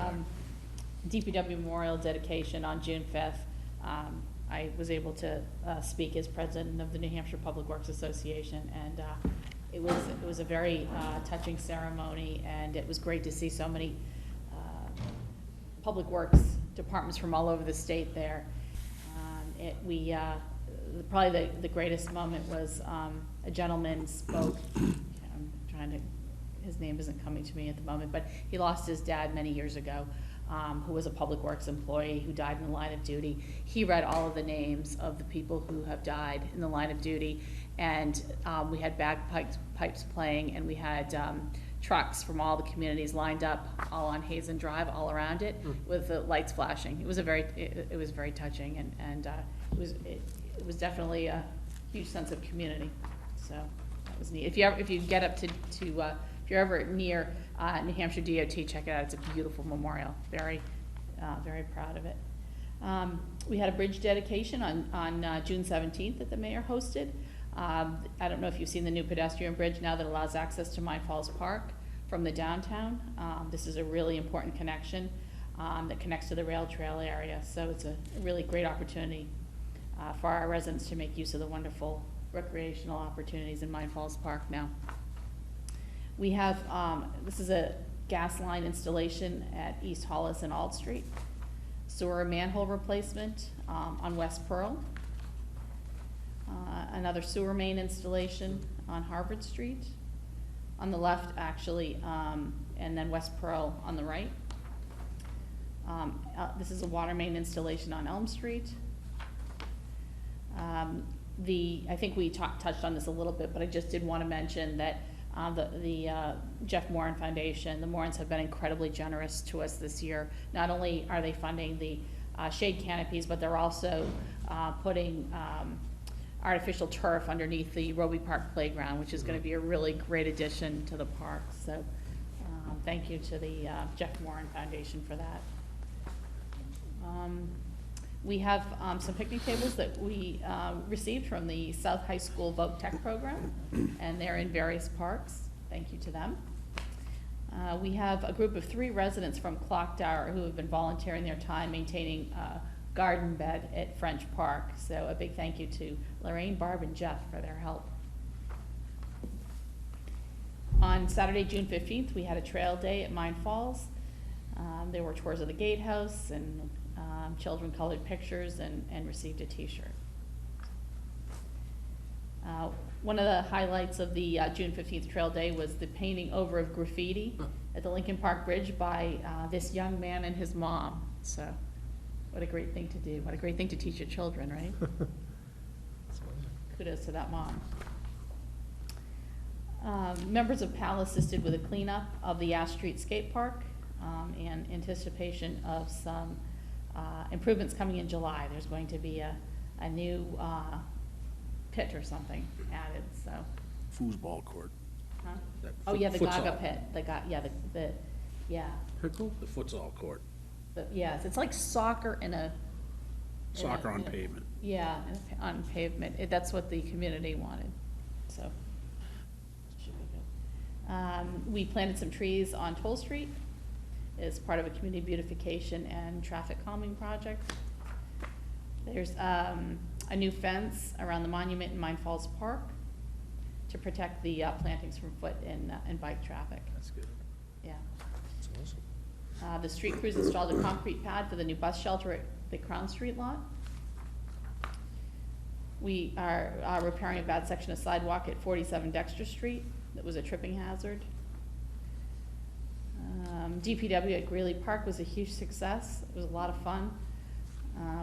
DPW Memorial dedication on June 5th. I was able to speak as president of the New Hampshire Public Works Association, and it was a very touching ceremony, and it was great to see so many public works departments from all over the state there. Probably the greatest moment was a gentleman spoke. I'm trying to, his name isn't coming to me at the moment, but he lost his dad many years ago, who was a public works employee who died in the line of duty. He read all of the names of the people who have died in the line of duty, and we had bagpipes playing, and we had trucks from all the communities lined up, all on Hazen Drive, all around it, with the lights flashing. It was it was very touching, and it was definitely a huge sense of community. So that was neat. If you get up to if you're ever near New Hampshire DOT, check it out. It's a beautiful memorial. Very proud of it. We had a bridge dedication on June 17th that the mayor hosted. I don't know if you've seen the new pedestrian bridge now that allows access to Mine Falls Park from the downtown. This is a really important connection that connects to the rail trail area. So it's a really great opportunity for our residents to make use of the wonderful recreational opportunities in Mine Falls Park now. We have, this is a gas line installation at East Hollis and Alt Street. Sewer manhole replacement on West Pearl. Another sewer main installation on Harvard Street, on the left actually, and then West Pearl on the right. This is a water main installation on Elm Street. I think we touched on this a little bit, but I just did want to mention that the Jeff Moran Foundation, the Morans have been incredibly generous to us this year. Not only are they funding the shade canopies, but they're also putting artificial turf underneath the Roby Park playground, which is going to be a really great addition to the park. So thank you to the Jeff Moran Foundation for that. We have some picnic tables that we received from the South High School Voc Tech program, and they're in various parks. Thank you to them. We have a group of 3 residents from Clock Tower who have been volunteering their time maintaining a garden bed at French Park. So a big thank you to Lorraine, Barb, and Jeff for their help. On Saturday, June 15th, we had a trail day at Mine Falls. There were tours of the gatehouse, and children colored pictures and received a t-shirt. One of the highlights of the June 15th Trail Day was the painting over of graffiti at the Lincoln Park Bridge by this young man and his mom. So what a great thing to do. What a great thing to teach your children, right? Kudos to that mom. Members of PAL assisted with a cleanup of the Ash Street Skate Park in anticipation of some improvements coming in July. There's going to be a new pit or something added, so. Foosball court. Huh? That Oh, yeah, the futsal. Gaga pit, yeah. Pickle? The futsal court. Yes, it's like soccer in a. Soccer on pavement. Yeah, on pavement. That's what the community wanted, so. Should be good. We planted some trees on Toll Street as part of a community beautification and traffic calming project. There's a new fence around the monument in Mine Falls Park to protect the plantings from foot and bike traffic. That's good. Yeah. That's awesome. The street crews installed a concrete pad for the new bus shelter at the Crown Street lot. We are repairing a bad section of sidewalk at 47 Dexter Street that was a tripping hazard. DPW at Greeley Park was a huge success. It was a lot of fun.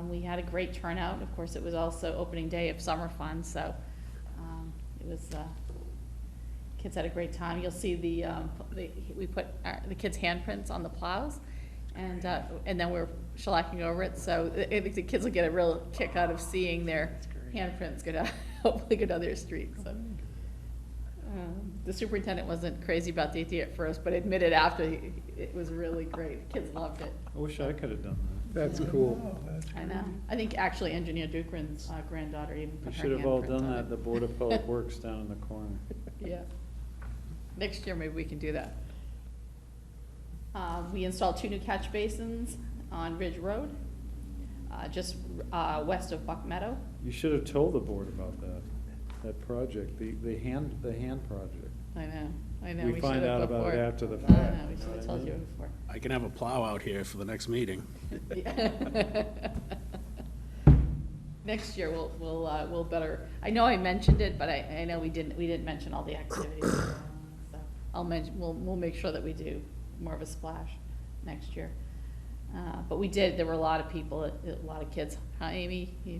We had a great turnout. Of course, it was also opening day of summer fun, so it was, kids had a great time. You'll see we put the kids' handprints on the plows, and then we're shellacking over it, so the kids will get a real kick out of seeing their handprints hopefully go down their street. So. The superintendent wasn't crazy about the idea at first, but admitted after it was really great. The kids loved it. I wish I could have done that. That's cool. I know. I think actually Engineer Dukran's granddaughter even We put her should have all handprints done on that, it. the Board of Public Works down in the corner. Yeah. Next year, maybe we can do that. We installed 2 new catch basins on Ridge Road, just west of Buck Meadow. You should have told the board about that project, the hand project. I know. We should find have out about before. it after the I fact. know, we should have told you before. I can have a plow out here for the next meeting. Next year, we'll better, I know I mentioned it, but I know we didn't mention all the activities. So we'll make sure that we do more of a splash next year. But we did, there were a lot of people, a lot of kids. Huh, Amy? Yeah.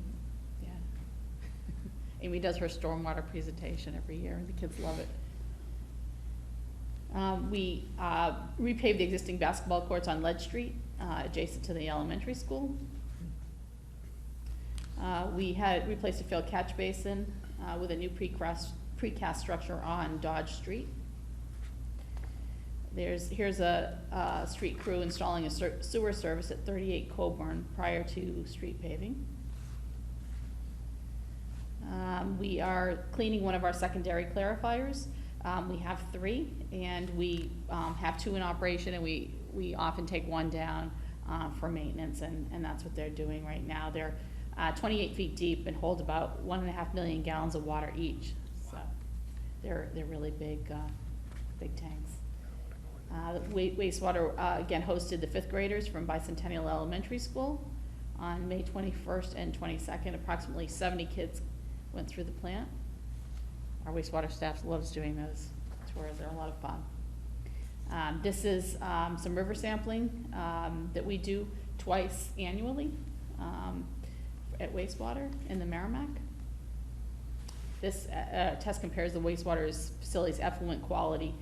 Amy does her stormwater presentation every year, and the kids love it. We repaved the existing basketball courts on Ledge Street, adjacent to the elementary school. We had replaced a failed catch basin with a new precast structure on Dodge Street. Here's a street crew installing a sewer service at 38 Coburn prior to street paving. We are cleaning one of our secondary clarifiers. We have 3, and we have 2 in operation, and we often take 1 down for maintenance, and that's what they're doing right now. They're 28 feet deep and hold about 1.5 million gallons of water each. So they're really big tanks. Wastewater again hosted the 5th graders from Bicentennial Elementary School on May 21st and 22nd. Approximately 70 kids went through the plant. Our wastewater staff loves doing those tours. They're a lot of fun. This is some river sampling that we do twice annually at wastewater in the Merrimack. This test compares the wastewater facility's effluent quality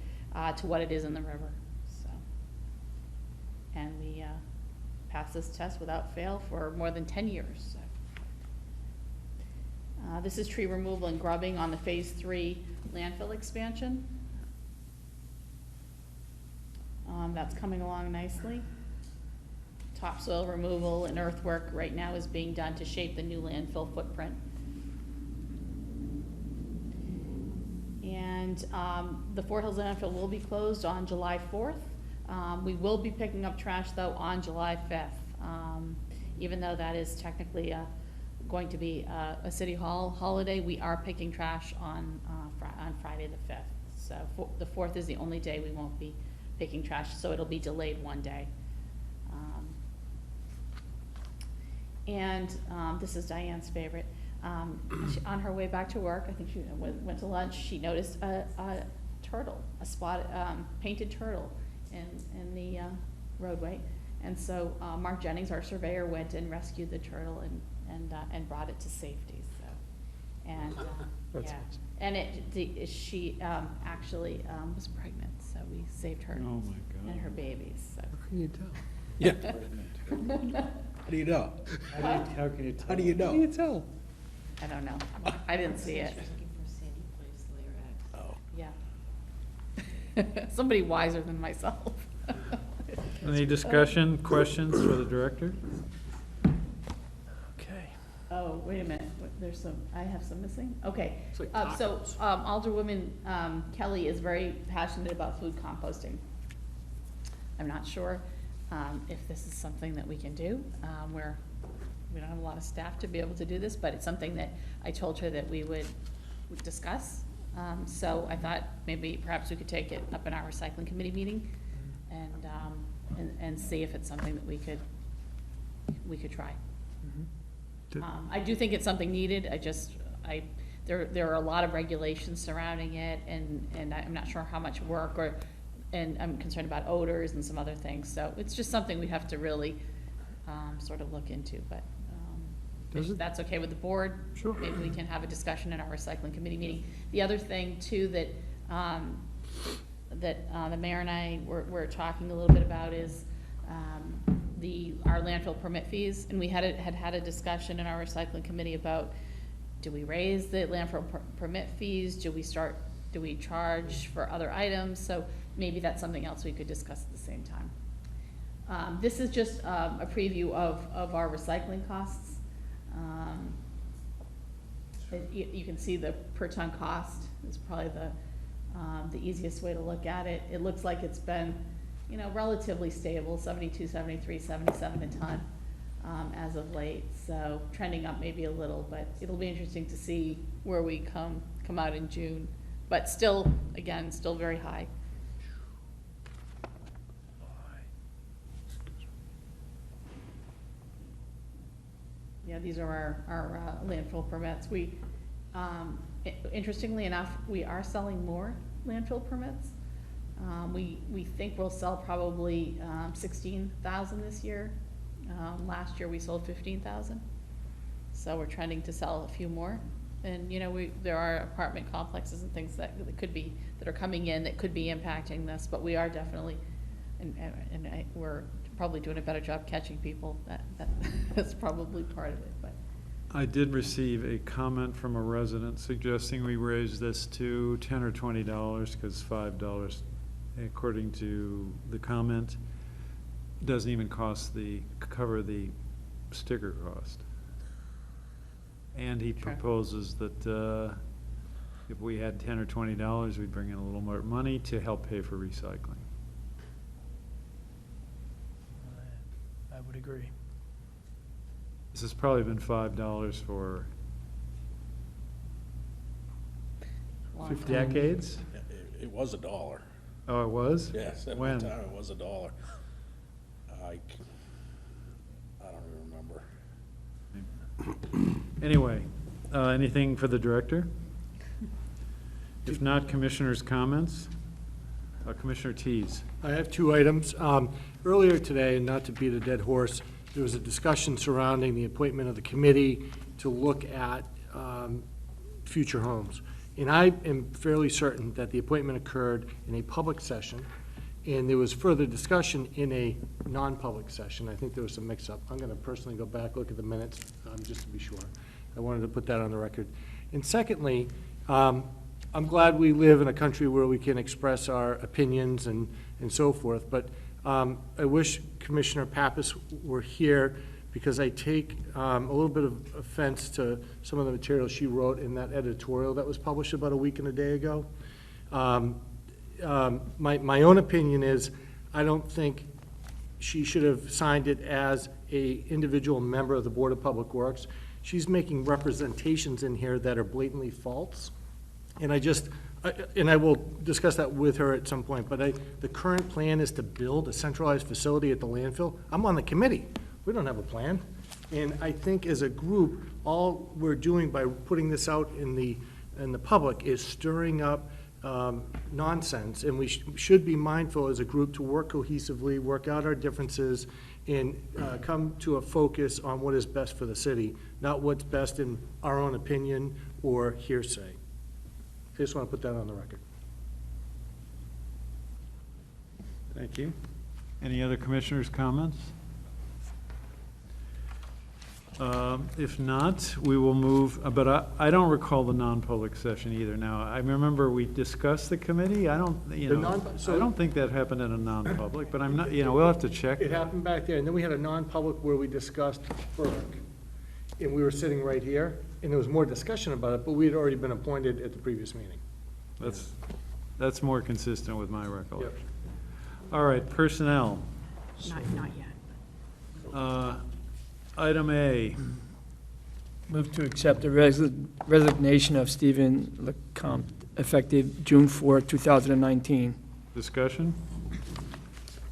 to what it is in the river. So, and we passed this test without fail for more than 10 years. So. This is tree removal and grubbing on the Phase 3 landfill expansion. That's coming along nicely. Topsoil removal and earthwork right now is being done to shape the new landfill footprint. And the Fort Hills landfill will be closed on July 4th. We will be picking up trash though on July 5th. Even though that is technically going to be a city hall holiday, we are picking trash on Friday the 5th. So the 4th is the only day we won't be picking trash, so it'll be delayed 1 day. This is Diane's favorite. On her way back to work, I think she went to lunch, she noticed a turtle, a spotted, painted turtle in the roadway. And so Mark Jennings, our surveyor, went and rescued the turtle and brought it to safety. So, and yeah, and she actually was pregnant, so we saved her and her babies. So. How can you tell? Yeah. How do you know? How can you tell? How do you know? How do you tell? I don't know. I didn't see it. Oh. Yeah. Somebody wiser than myself. Any discussion, questions for the director? Okay. Oh, wait a minute. There's some, I have some missing? Okay. It's like So Alderwoman Kelly is very passionate about food composting. I'm not sure if this is something that we can do. We don't have a lot of staff to be able to do this, but it's something that I told her that we would discuss. So I thought maybe perhaps we could take it up in our recycling committee meeting and see if it's something that we could try. I do think it's something needed. There are a lot of regulations surrounding it, and I'm not sure how much work and I'm concerned about odors and some other things. So it's just something we have to really sort of look into, but if that's okay with the board, sure. Maybe we can have a discussion in our recycling committee meeting. The other thing too that the mayor and I were talking a little bit about is our landfill permit fees, and we had a discussion in our recycling committee about, do we raise the landfill permit fees? Do we charge for other items? So maybe that's something else we could discuss at the same time. This is just a preview of our recycling costs. You can see the per ton cost is probably the easiest way to look at it. It looks like it's been, relatively stable, 72, 73, 77 a ton as of late. So trending up maybe a little, but it'll be interesting to see where we come out in June. But still, again, still very high. Yeah, these are our landfill permits. We, interestingly enough, we are selling more landfill permits. We think we'll sell probably 16,000 this year. Last year we sold 15,000. So we're trending to sell a few more. And, there are apartment complexes and things that are coming in that could be impacting this, but we are definitely, we're probably doing a better job catching people. That's probably part of it, but. I did receive a comment from a resident suggesting we raise this to $10 or $20, because $5, according to the comment, doesn't even cover the sticker cost. And he proposes that if we had $10 or $20, we'd bring in a little more money to help pay for recycling. I would agree. This has probably been $5 for decades? It was $1. Oh, it was? Yes, at When? one time it was $1. I don't even remember. Anyway, anything for the director? If not, commissioners' comments? Commissioner Tees. I have two items. Earlier today, and not to beat a dead horse, there was a discussion surrounding the appointment of the committee to look at future homes. And I am fairly certain that the appointment occurred in a public session, and there was further discussion in a non-public session. I think there was some mix-up. I'm going to personally go back, look at the minutes, just to be sure. I wanted to put that on the record. And secondly, I'm glad we live in a country where we can express our opinions and so forth, but I wish Commissioner Pappas were here, because I take a little bit of offense to some of the material she wrote in that editorial that was published about a week and a day ago. My own opinion is, I don't think she should have signed it as a individual member of the Board of Public Works. She's making representations in here that are blatantly false. And I will discuss that with her at some point, but the current plan is to build a centralized facility at the landfill. I'm on the committee. We don't have a plan. And I think as a group, all we're doing by putting this out in the public is stirring up nonsense. And we should be mindful as a group to work cohesively, work out our differences, and come to a focus on what is best for the city, not what's best in our own opinion or hearsay. I just want to put that on the record. Thank you. Any other commissioners' comments? If not, we will move, but I don't recall the non-public session either. Now, I remember we discussed the committee. I don't think that happened in a non-public, but I'm not, we'll have to check. It happened back there, and then we had a non-public where we discussed FERC, and we were sitting right here, and there was more discussion about it, but we had already been appointed at the previous meeting. That's more consistent with my recollection. All right, personnel. Not yet. Item A. Move to accept the resignation of Stephen Lecomte effective June 4, 2019. Discussion?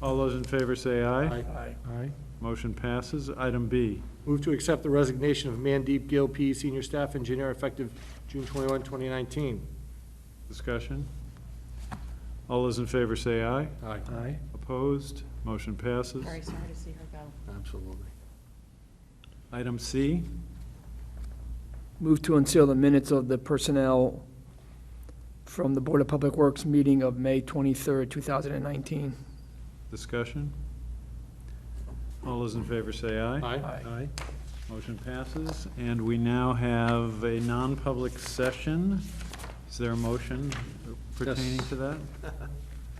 All those in favor say aye. Aye. Aye. Motion passes. Item B. Move to accept the resignation of Mandeep Gill, P, Senior Staff Engineer, effective June 21, 2019. Discussion? All those in favor say aye. Aye. Aye. Opposed? Motion passes. Very sorry to see her go. Absolutely. Item C. Move to unseal the minutes of the personnel from the Board of Public Works meeting of May 23, 2019. Discussion? All those in favor say aye. Aye. Aye. Motion passes. And we now have a non-public session. Is there a motion pertaining to that?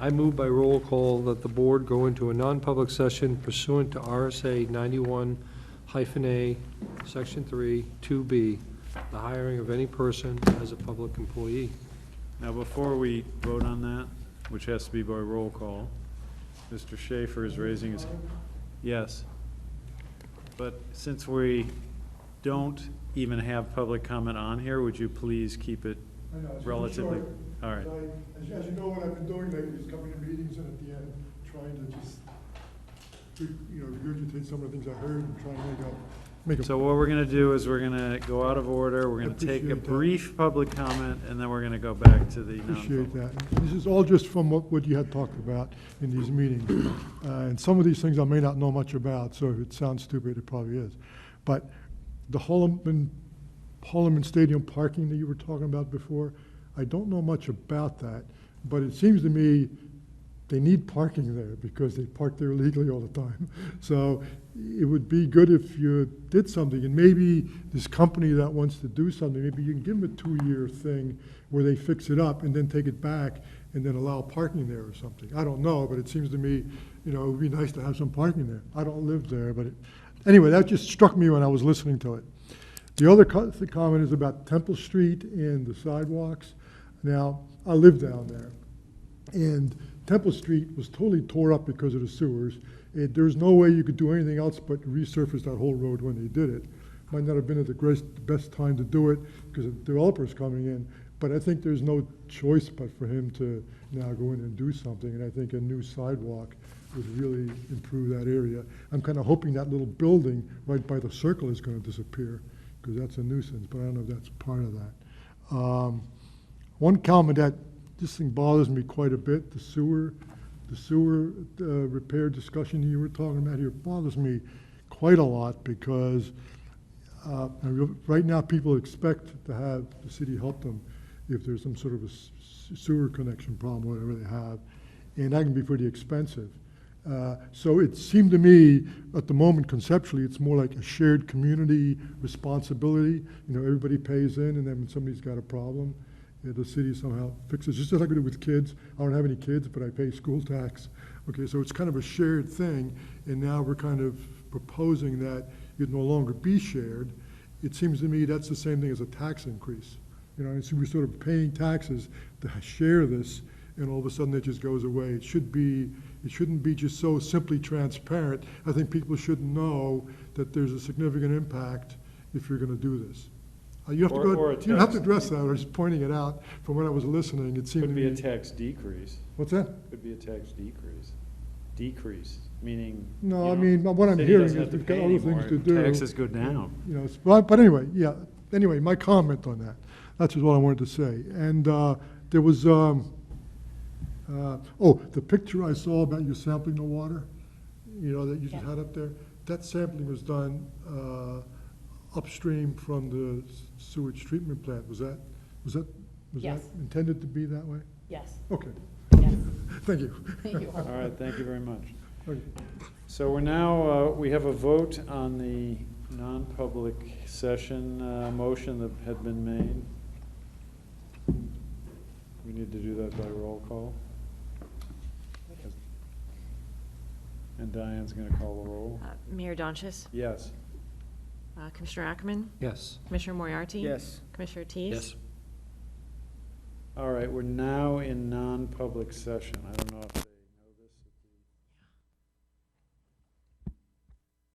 I move by roll call that the board go into a non-public session pursuant to RSA 91-A, Section 3, 2B, the hiring of any person as a public employee. Now, before we vote on that, which has to be by roll call, Mr. Schaefer is raising his, yes. But since we don't even have public comment on here, would you please keep it relatively? All right. As you know, what I've been doing lately is coming to meetings and at the end, trying to just, regurgitate some of the things I heard and try and make a. So what we're gonna do is we're gonna go out of order, we're gonna take a Appreciate that. brief public comment, and then we're gonna go back to the Appreciate non-public. that. This is all just from what you had talked about in these meetings. And some of these things I may not know much about, so if it sounds stupid, it probably is. But the Holloman Parliament Stadium parking that you were talking about before. I don't know much about that, but it seems to me they need parking there because they park there illegally all the time. So it would be good if you did something, and maybe this company that wants to do something, maybe you can give them a 2-year thing where they fix it up and then take it back and then allow parking there or something. I don't know, but it seems to me, it would be nice to have some parking there. I don't live there, but anyway, that just struck me when I was listening to it. The other comment is about Temple Street and the sidewalks. Now, I live down there, and Temple Street was totally tore up because of the sewers. There's no way you could do anything else but resurface that whole road when they did it. Might not have been at the best time to do it because the developer's coming in, but I think there's no choice but for him to now go in and do something, and I think a new sidewalk would really improve that area. I'm kind of hoping that little building right by the circle is going to disappear, because that's a nuisance, but I don't know if that's part of that. One comment that this thing bothers me quite a bit, the sewer repair discussion you were talking about here bothers me quite a lot, because right now people expect to have the city help them if there's some sort of a sewer connection problem, whatever they have, and that can be pretty expensive. So it seemed to me, at the moment, conceptually, it's more like a shared community responsibility. Everybody pays in, and then when somebody's got a problem, the city somehow fixes. Just like we do with kids. I don't have any kids, but I pay school tax. Okay, so it's kind of a shared thing, and now we're kind of proposing that it no longer be shared. It seems to me that's the same thing as a tax increase. So we're sort of paying taxes to share this, and all of a sudden it just goes away. It shouldn't be just so simply transparent. I think people should know that there's a significant impact if you're going to do this. You have to Or a you don't have to tax- address that. I was just pointing it out from when I was listening. It seemed Could to be a me. tax decrease. What's that? Could be a tax decrease. Decrease, meaning. No, I mean, what I'm city hearing doesn't is have to we've got pay other things anymore. to do. Taxes go down. But anyway, yeah. Anyway, my comment on that. That's just what I wanted to say. And there was, the picture I saw about you sampling the water, that you just had up there. That sampling was done upstream from the sewage treatment plant. Was that Yes. intended to be that way? Yes. Okay. Yes. Thank you. Thank you. All right, thank you very much. Okay. So we're now, we have a vote on the non-public session motion that had been made. We need to do that by roll call. And Diane's going to call the roll. Mayor Donches? Yes. Commissioner Ackerman? Yes. Commissioner Moriarty? Yes. Commissioner Tease? Yes. All right, we're now in non-public session. I don't know if